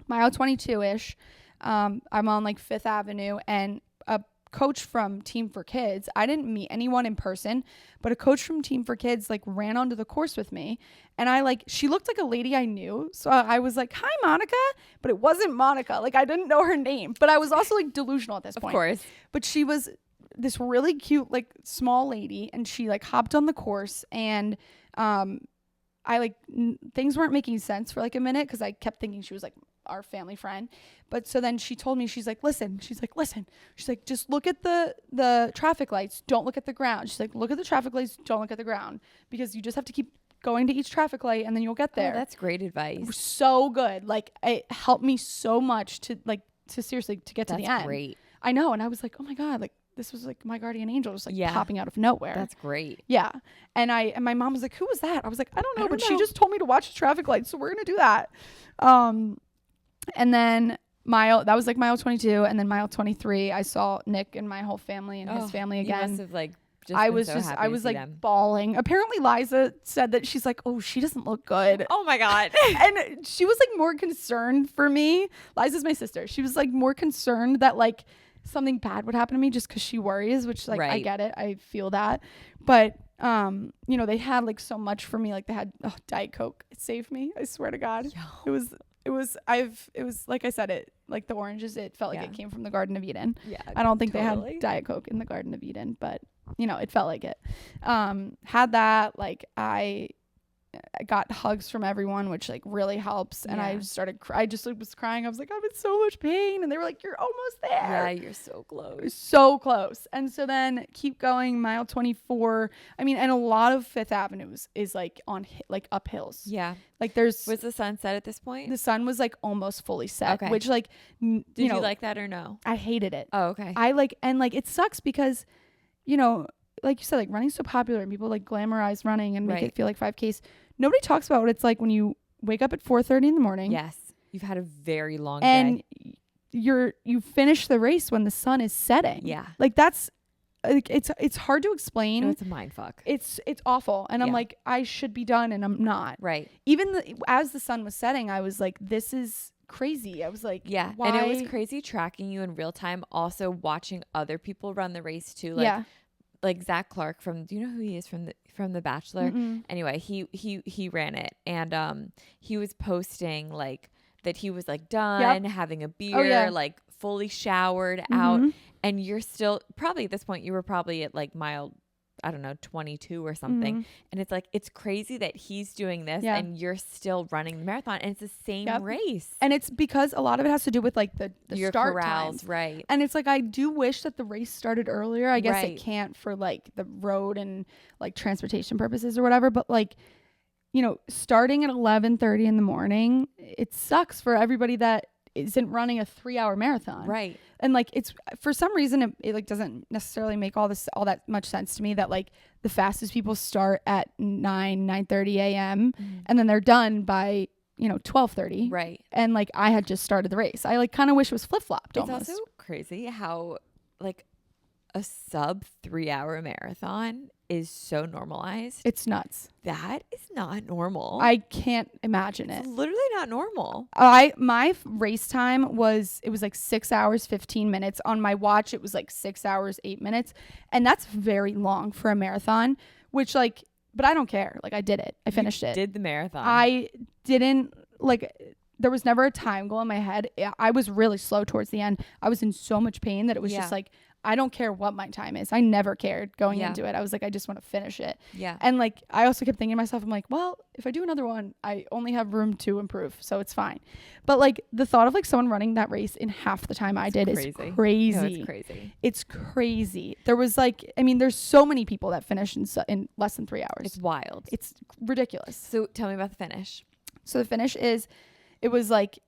mile 22-ish. I'm on like Fifth Avenue, and a coach from Team for Kids, I didn't meet anyone in person, but a coach from Team for Kids like ran onto the course with me, and she looked like a lady I knew, so I was like, hi Monica, but it wasn't Monica. Like, I didn't know her name, but I was also like delusional at this point. Of course. But she was this really cute like small lady, and she like hopped on the course, and things weren't making sense for like a minute because I kept thinking she was like our family friend. But so then she told me, she's like, listen, just look at the traffic lights. Don't look at the ground. She's like, look at the traffic lights. Don't look at the ground, because you just have to keep going to each traffic light and then you'll get there. Oh, that's great advice. So good. Like, it helped me so much to get to the end. That's great. I know. And I was like, oh my God, like this was like my guardian angel just like popping out of nowhere. That's great. Yeah. And my mom was like, who was that? I was like, I don't know, but she just told me to watch the traffic lights, so we're going to do that. And then that was like mile 22, and then mile 23, I saw Nick and my whole family and his family again. You must have like I was like bawling. Apparently Liza said that she's like, oh, she doesn't look good. Oh my God. And she was like more concerned for me. Liza's my sister. She was like more concerned that like something bad would happen to me just because she worries, which like I get it. I feel that. But you know, they had like so much for me. Like they had Diet Coke. It saved me. I swear to God. Yo. It was like I said, it like the oranges, it felt like it came from the Garden of Eden. Yeah. I don't think they had Diet Coke in the Garden of Eden, but you know, it felt like it. Had that, like got hugs from everyone, which like really helps. And I started, I just like, was crying. I was like, I'm in so much pain. And they were like, you're almost there. Yeah, you're so close. So close. And so then keep going, mile 24. I mean, and a lot of Fifth Avenue is like on like up hills. Yeah. Like there's. Was the sun set at this point? The sun was like almost fully set, okay. which like, Did you like that or no? I hated it. Oh, okay. I like, and like, it sucks because, you know, like you said, like running's so popular and people like glamorize running and make it feel like 5Ks. Nobody talks about what it's like when you wake up at 4:30 in the morning. Yes. You've had a very long and day. You finish the race when the sun is setting. Yeah. Like that's like it's hard to explain. No, it's a mind fuck. It's awful. And I'm like, I should be done and I'm not. Right. Even as the sun was setting, I was like, this is crazy. I was like, yeah. Why? And it was crazy tracking you in real time, also watching other people run the race too. Like, like Zach Clark do you know who he is from The Bachelor? Mm-mm. Anyway, he ran it, and he was posting like that he was like done having a beer, like fully showered out, and you're still probably at this point you were probably at like mile, I don't know, 22 or something. And it's like, it's crazy that he's doing this and you're still running the marathon, and it's the same race. And it's because a lot of it has to do with like the your start corrals, times. right? And it's like, I do wish that the race started earlier. I guess it can't for like the road and like transportation purposes or whatever. But like, you know, starting at 11:30 in the morning, it sucks for everybody that isn't running a 3-hour marathon. Right. And like, it's for some reason it like doesn't necessarily make all that much sense to me that like the fastest people start at 9:30 a.m. and then they're done by, you know, 12:30. Right. And like, I had just started the race. I like kind of wish it was flip-flopped almost. It's also crazy how like a sub 3-hour marathon is so normalized. It's nuts. That is not normal. I can't imagine it's it. Literally not normal. My race time was like 6 hours 15 minutes. On my watch it was like 6 hours 8 minutes, and that's very long for a marathon, which like, but I don't care. Like, I did it. I finished it. Did the marathon. I didn't like, there was never a time goal in my head. I was really slow towards the end. I was in so much pain that it was just like, I don't care what my time is. I never cared going into it. I was like, I just want to finish it. Yeah. And like, I also kept thinking to myself, I'm like, well, if I do another one, I only have room to improve, so it's fine. But like, the thought of like someone running that race in half the time I did is crazy. No, it's crazy. It's crazy. There was like, I mean, there's so many people that finish in less than 3 hours. It's wild. It's ridiculous. So tell me about the finish. So the finish it was like,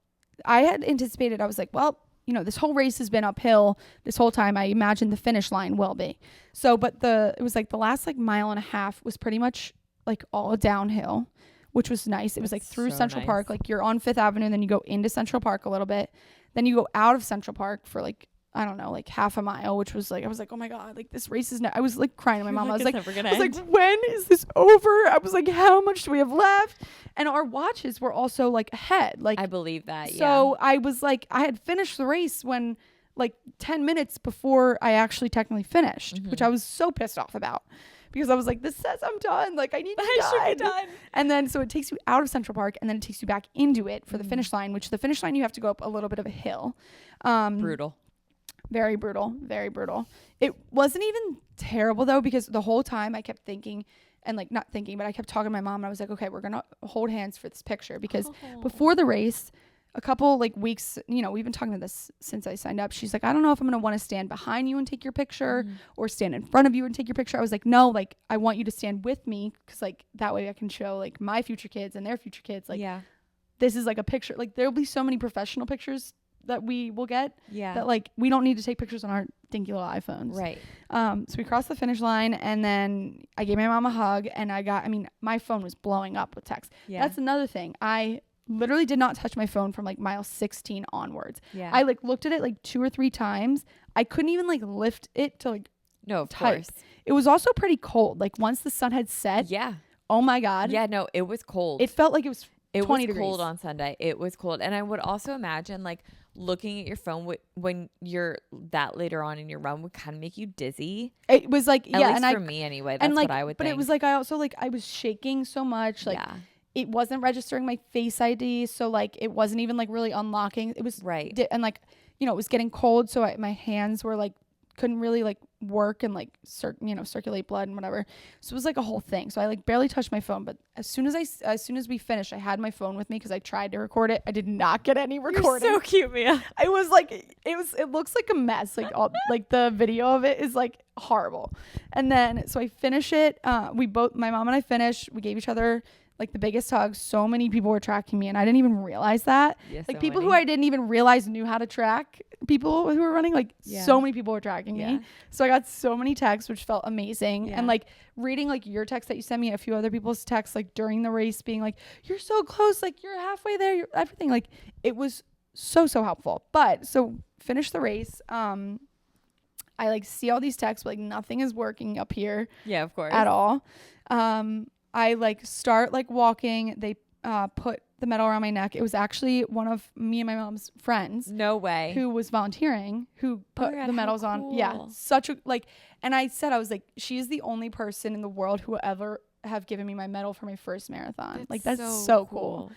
I had anticipated, I was like, well, you know, this whole race has been uphill this whole time. I imagine the finish line will be. So, but it was like the last like mile and a half was pretty much like all downhill, which was nice. It was like through Central Park. Like, you're on Fifth Avenue, and then you go into Central Park a little bit. Then you go out of Central Park for like, I don't know, like half a mile, which was like, I was like, oh my God, like this race is I was like crying to my mom. I was like, when is this over? I was like, how much do we have left? And our watches were also like ahead. Like, I believe that. So I was like, I had finished the race when like 10 minutes before I actually technically finished, which I was so pissed off about, because I was like, this says I'm done. Like, I need to should be done. And then, so it takes you out of Central Park, and then it takes you back into it for the finish line, which the finish line, you have to go up a little bit of a hill. Brutal. Very brutal. Very brutal. It wasn't even terrible though, because the whole time I kept thinking, and like not thinking, but I kept talking to my mom, and I was like, okay, we're going to hold hands for this picture, because before the race, a couple like weeks, you know, we've been talking about this since I signed up. She's like, I don't know if I'm going to want to stand behind you and take your picture or stand in front of you and take your picture. I was like, no, like, I want you to stand with me, because like that way I can show like my future kids and their future kids. Like, this is like a picture. Like, there'll be so many professional pictures that we will get that like we don't need to take pictures on our dinky little iPhones. Right. So we crossed the finish line, and then I gave my mom a hug, and my phone was blowing up with texts. Yeah. That's another thing. I literally did not touch my phone from like mile 16 onwards. Yeah. I like looked at it like 2 or 3 times. I couldn't even like lift it to like of course. It was also pretty cold. Like, once the sun had set. Yeah. Oh my God. Yeah, no, it was cold. It felt like it was 20 degrees. Cold on Sunday. It was cold. And I would also imagine like looking at your phone when you're that later on in your run would kind of make you dizzy. It was like, at least for me anyway. That's like, what I would think. But it was like, I also like, I was shaking so much. Like, it wasn't registering my Face ID. So like, it wasn't even like really unlocking. It was and like, you know, it was getting cold. So my hands were like couldn't really like work and like circulate blood and whatever. So it was like a whole thing. So I like barely touched my phone, but as soon as we finished, I had my phone with me because I tried to record it. I did not get any recording. You're so cute, Mia. I was like, it looks like a mess. Like all like the video of it is like horrible. And then so I finish it. My mom and I finished. We gave each other like the biggest hugs. So many people were tracking me and I didn't even realize that. Yes, like so people many. who I didn't even realize knew how to track people who were running. Like so many people were tracking me. So I got so many texts, which felt amazing. And like reading like your text that you sent me, a few other people's texts like during the race being like, you're so close, like you're halfway there, you're everything. Like it was so helpful. But so finish the race. I like see all these texts, but like nothing is working up here. Yeah, of course. At all. I like start like walking. They put the medal around my neck. It was actually one of me and my mom's friends. No way. Who was volunteering, who put the medals on. Yeah. Such a like, and I was like, she's the only person in the world who will ever have given me my medal for my first marathon. That's so cool.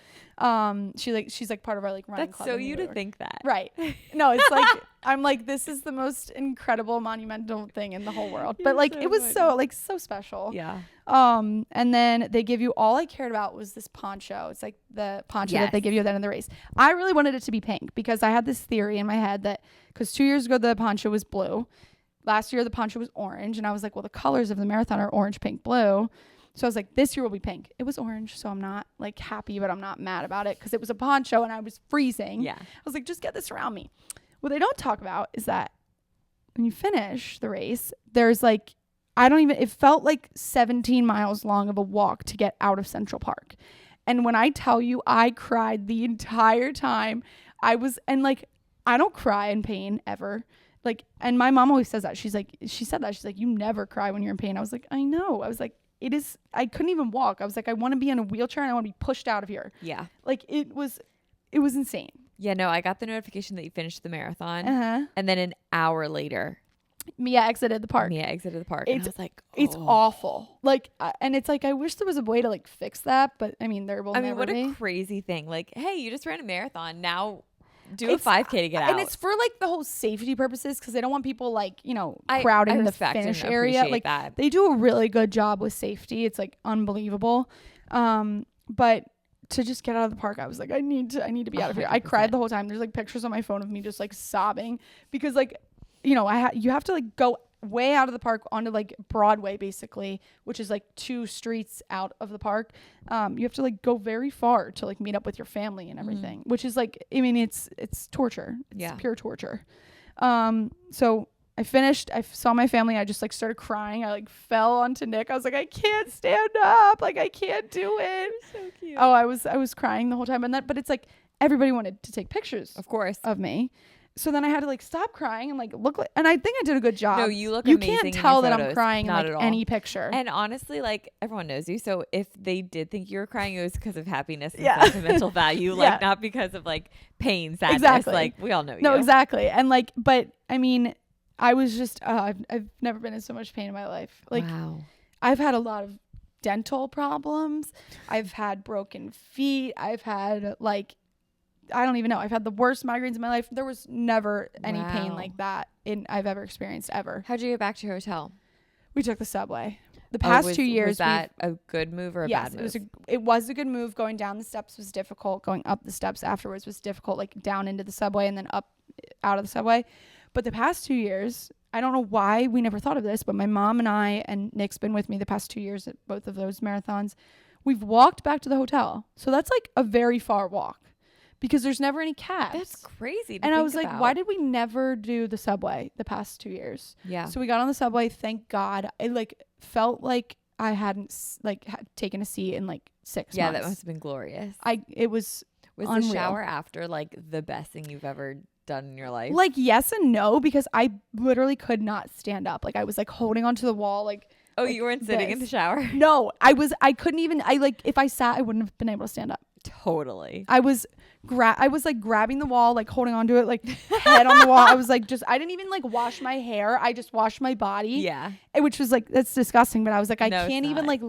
She's like part of our like running club. That's so you to think that. Right. No, it's like I'm like, this is the most incredible monumental thing in the whole world. But like it was so special. Yeah. And then they give you, all I cared about was this poncho. It's like the poncho that they give you at the end of the race. I really wanted it to be pink because I had this theory in my head that because 2 years ago the poncho was blue. Last year the poncho was orange. And I was like, well, the colors of the marathon are orange, pink, blue. So I was like, this year will be pink. It was orange, so I'm not like happy, but I'm not mad about it because it was a poncho and I was freezing. Yeah. I was like, just get this around me. What they don't talk about is that when you finish the race, there's like, it felt like 17 miles long of a walk to get out of Central Park. And when I tell you, I cried the entire time. I don't cry in pain ever. Like, and my mom always says that. She's like, you never cry when you're in pain. I was like, I know. I was like, I couldn't even walk. I was like, I want to be in a wheelchair and I want to be pushed out of here. Yeah. Like it was insane. Yeah, no, I got the notification that you finished the marathon. And then an hour later, Mia exited the park. And I was like, it's awful. Like, and it's like, I wish there was a way to like fix that, but I mean, there will never be. What a crazy thing. Like, hey, you just ran a marathon. Now do a 5K to get out. And it's for like the whole safety purposes because they don't want people like, crowding the finish area. Like that. They do a really good job with safety. It's like unbelievable. But to just get out of the park, I was like, I need to be out of here. 100%. I cried the whole time. There's like pictures on my phone of me just like sobbing because like, you have to like go way out of the park onto like Broadway basically, which is like 2 streets out of the park. You have to like go very far to like meet up with your family and everything, which is like, I mean, it's torture. It's pure torture. So I finished, I saw my family. I just like started crying. I like fell onto Nick. I was like, I can't stand up. Like I can't do it. So cute. Oh, I was crying the whole time. But it's like everybody wanted to take pictures, of course, of me. So then I had to like stop crying and like look like, and I think I did a good job. No, you look amazing. You can't tell that I'm crying in like any picture. And honestly, like everyone knows you. So if they did think you were crying, it was because of happiness and sentimental value, like not because of like pain, sadness. Exactly. Like we all know you. No, exactly. And like, but I mean, I was just, I've never been in so much pain in my life. Like, wow. I've had a lot of dental problems. I've had broken feet. I've had like, I don't even know. I've had the worst migraines in my life. There was never any pain like that I've ever experienced ever. How'd you get back to your hotel? We took the subway. The past 2 years. Was that a good move or a bad move? It was a good move. Going down the steps was difficult. Going up the steps afterwards was difficult, like down into the subway and then up out of the subway. But the past 2 years, I don't know why we never thought of this, but my mom and I, and Nick's been with me the past 2 years at both of those marathons. We've walked back to the hotel. So that's like a very far walk. Because there's never any cabs. That's crazy. And I was like, why did we never do the subway the past 2 years? Yeah. So we got on the subway. Thank God. It like felt like I hadn't like taken a seat in like 6 months. Yeah, that must have been glorious. It was unreal. The shower after like the best thing you've ever done in your life? Like yes and no, because I literally could not stand up. Like I was like holding onto the wall. Like you weren't sitting in the shower? No, I couldn't even. If I sat, I wouldn't have been able to stand up. Totally. I was like grabbing the wall, like holding onto it, like head on the wall. I was like, I didn't even like wash my hair. I just washed my body. Yeah. Which was like, that's disgusting. But I was like, I can't even like,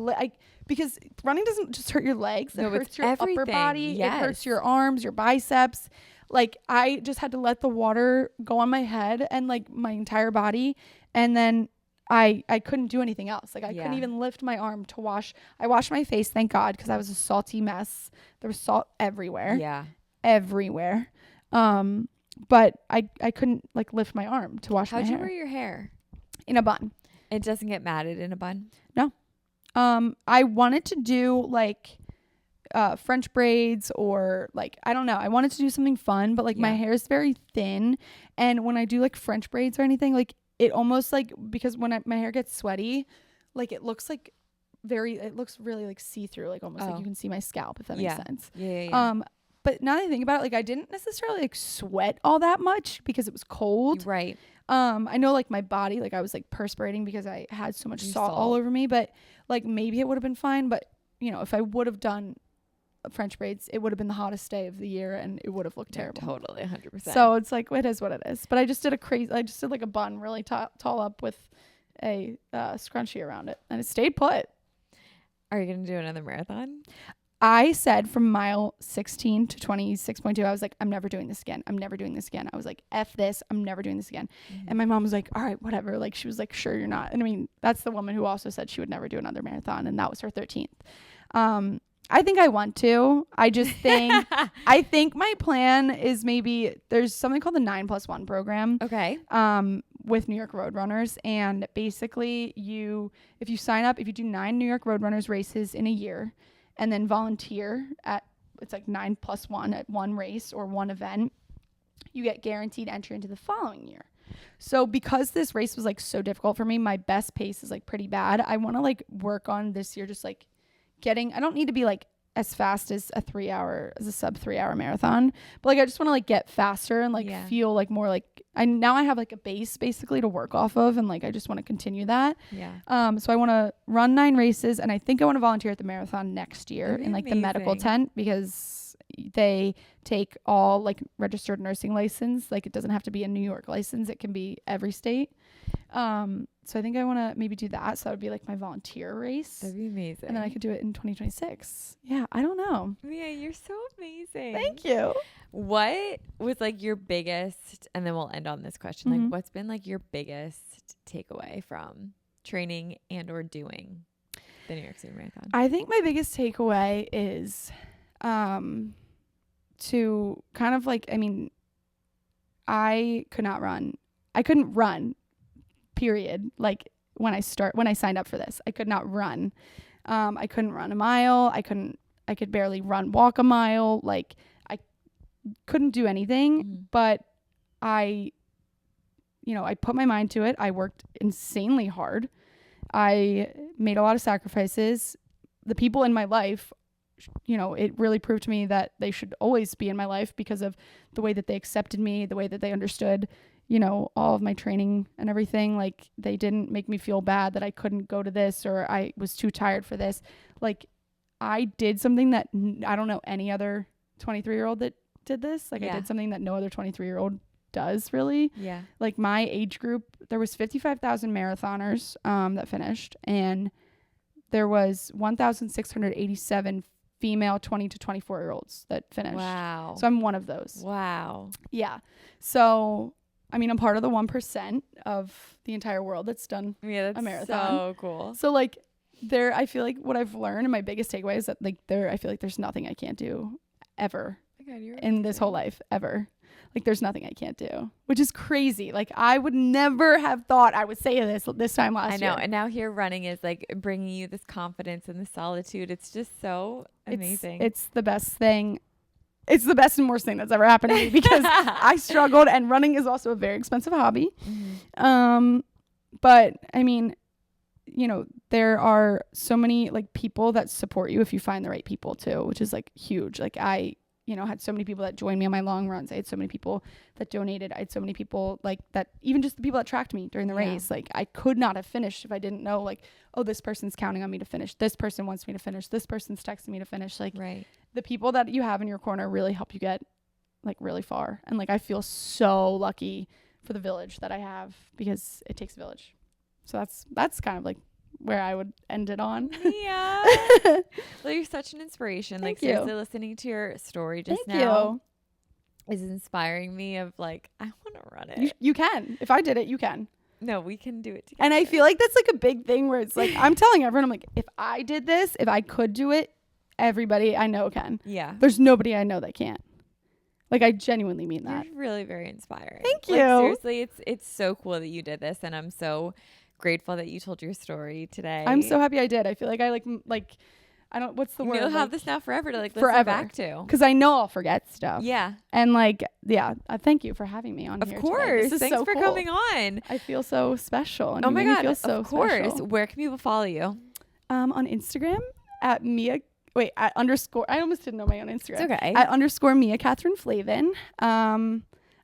because running doesn't just hurt your legs. It hurts your upper body. Yes. It hurts your arms, your biceps. like I just had to let the water go on my head and like my entire body, and then I couldn't do anything else. Like I couldn't even lift my arm to wash. I washed my face, thank God, because I was a salty mess. There was salt everywhere. Yeah. Everywhere. But I couldn't like lift my arm to wash my hair. How'd you wear your hair? In a bun. It doesn't get matted in a bun? No. I wanted to do like French braids, or like, I don't know. I wanted to do something fun, but like my hair is very thin. And when I do like French braids or anything, like it almost like, because when my hair gets sweaty, like it looks like it looks really like see-through, like almost like you can see my scalp, if that makes sense. Yeah. But now that I think about it, like I didn't necessarily like sweat all that much because it was cold. Right. I know like my body, like I was like perspirating because I had so much salt all over me, but like maybe it would have been fine. But you know, if I would have done French braids, it would have been the hottest day of the year and it would have looked terrible. Totally, 100%. So it's like, it is what it is. But I just did like a bun really tall up with a scrunchie around it, and it stayed put. Are you going to do another marathon? I said from mile 16 to 26.2, I was like, I'm never doing this again. I'm never doing this again. I was like, F this. I'm never doing this again. Mm-hmm. And my mom was like, all right, whatever. Like, she was like, sure, you're not. And I mean, that's the woman who also said she would never do another marathon. And that was her 13th. I think I want to. I just think, I think my plan is maybe there's something called the 9+1 program. Okay. With New York Roadrunners. And basically if you sign up, if you do 9 New York Roadrunners races in a year, and then volunteer it's like 9+1 at one race or one event, you get guaranteed entry into the following year. So because this race was like so difficult for me, my best pace is like pretty bad. I want to like work on this year, just like I don't need to be like as fast as a sub 3 hour marathon, but like I just want to like get faster and like feel like more like I have like a base basically to work off of, and like I just want to continue that. So I want to run 9 races, and I think I want to volunteer at the marathon next year in like the medical tent, because they take all like registered nursing license. Like it doesn't have to be a New York license, it can be every state. So I think I want to maybe do that. So that would be like my volunteer race. That'd be amazing. And then I could do it in 2026. Yeah, I don't know. Mia, you're so amazing. Thank you. What was like your biggest, and then we'll end on this question, like what's been like your biggest takeaway from training and or doing the New York City Marathon? I think my biggest takeaway is to kind of like, I mean, I couldn't run, period. Like when I signed up for this, I could not run. I couldn't run a mile. I could barely walk a mile. Like I couldn't do anything, but I put my mind to it. I worked insanely hard. I made a lot of sacrifices. The people in my life, it really proved to me that they should always be in my life because of the way that they accepted me, the way that they understood, all of my training and everything. Like they didn't make me feel bad that I couldn't go to this or I was too tired for this. Like I did something that I don't know any other 23-year-old that did this. Like I did something that no other 23-year-old does really. Yeah. Like my age group, there was 55,000 marathoners that finished, and there was 1,687 female 20 to 24-year-olds that finished. Wow. So I'm one of those. Wow. Yeah. So I mean, I'm part of the 1% of the entire world that's done a marathon. So cool. So like I feel like what I've learned and my biggest takeaway is that like I feel like there's nothing I can't do ever in this whole life ever. Like there's nothing I can't do, which is crazy. Like I would never have thought I would say this time last year. I know. And now here running is like bringing you this confidence and the solitude. It's just so amazing. It's the best thing. It's the best and worst thing that's ever happened to me because I struggled, and running is also a very expensive hobby. Mm-hmm. But I mean, there are so many like people that support you if you find the right people too, which is like huge. Like I, had so many people that joined me on my long runs. I had so many people that donated. I had so many people like that, even just the people that tracked me during the race. Like I could not have finished if I didn't know like, oh, this person's counting on me to finish. This person wants me to finish. This person's texting me to finish. Like the people that you have in your corner really help you get like really far. And like, I feel so lucky for the village that I have because it takes a village. So that's kind of like where I would end it on. Yeah. Well, you're such an inspiration. Thank you. Seriously, listening to your story just now. is inspiring me of like, I want to run it. You can. If I did it, you can. No, we can do it together. And I feel like that's like a big thing where it's like, I'm telling everyone, I'm like, if I did this, if I could do it, everybody I know can. Yeah. There's nobody I know that can't. Like, I genuinely mean that. You're really very inspiring. Thank you. Like, seriously, it's so cool that you did this, and I'm so grateful that you told your story today. I'm so happy I did. I feel like I like I don't, what's the word? You'll have like, this now forever to like forever. listen back to. Because I know I'll forget stuff. Yeah. And like, yeah, thank you for having me on Of here course. today. This is Thanks so for cool. coming on. I feel so special. And Oh you my made me God. feel so of course. special. Where can people follow you? On Instagram at Mia. Wait, at underscore. I almost didn't know my own Instagram. It's okay. At underscore Mia Flavin.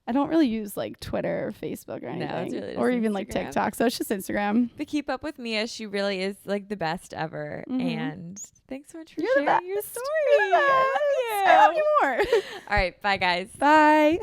I don't really use like Twitter or Facebook or anything, really or just even like Instagram. TikTok. So it's just Instagram. But keep up with Mia. She really is like the best ever. And thanks so much for You're the sharing your best. story. You're the I best. love you. I love you more. All right. Bye, guys. Bye.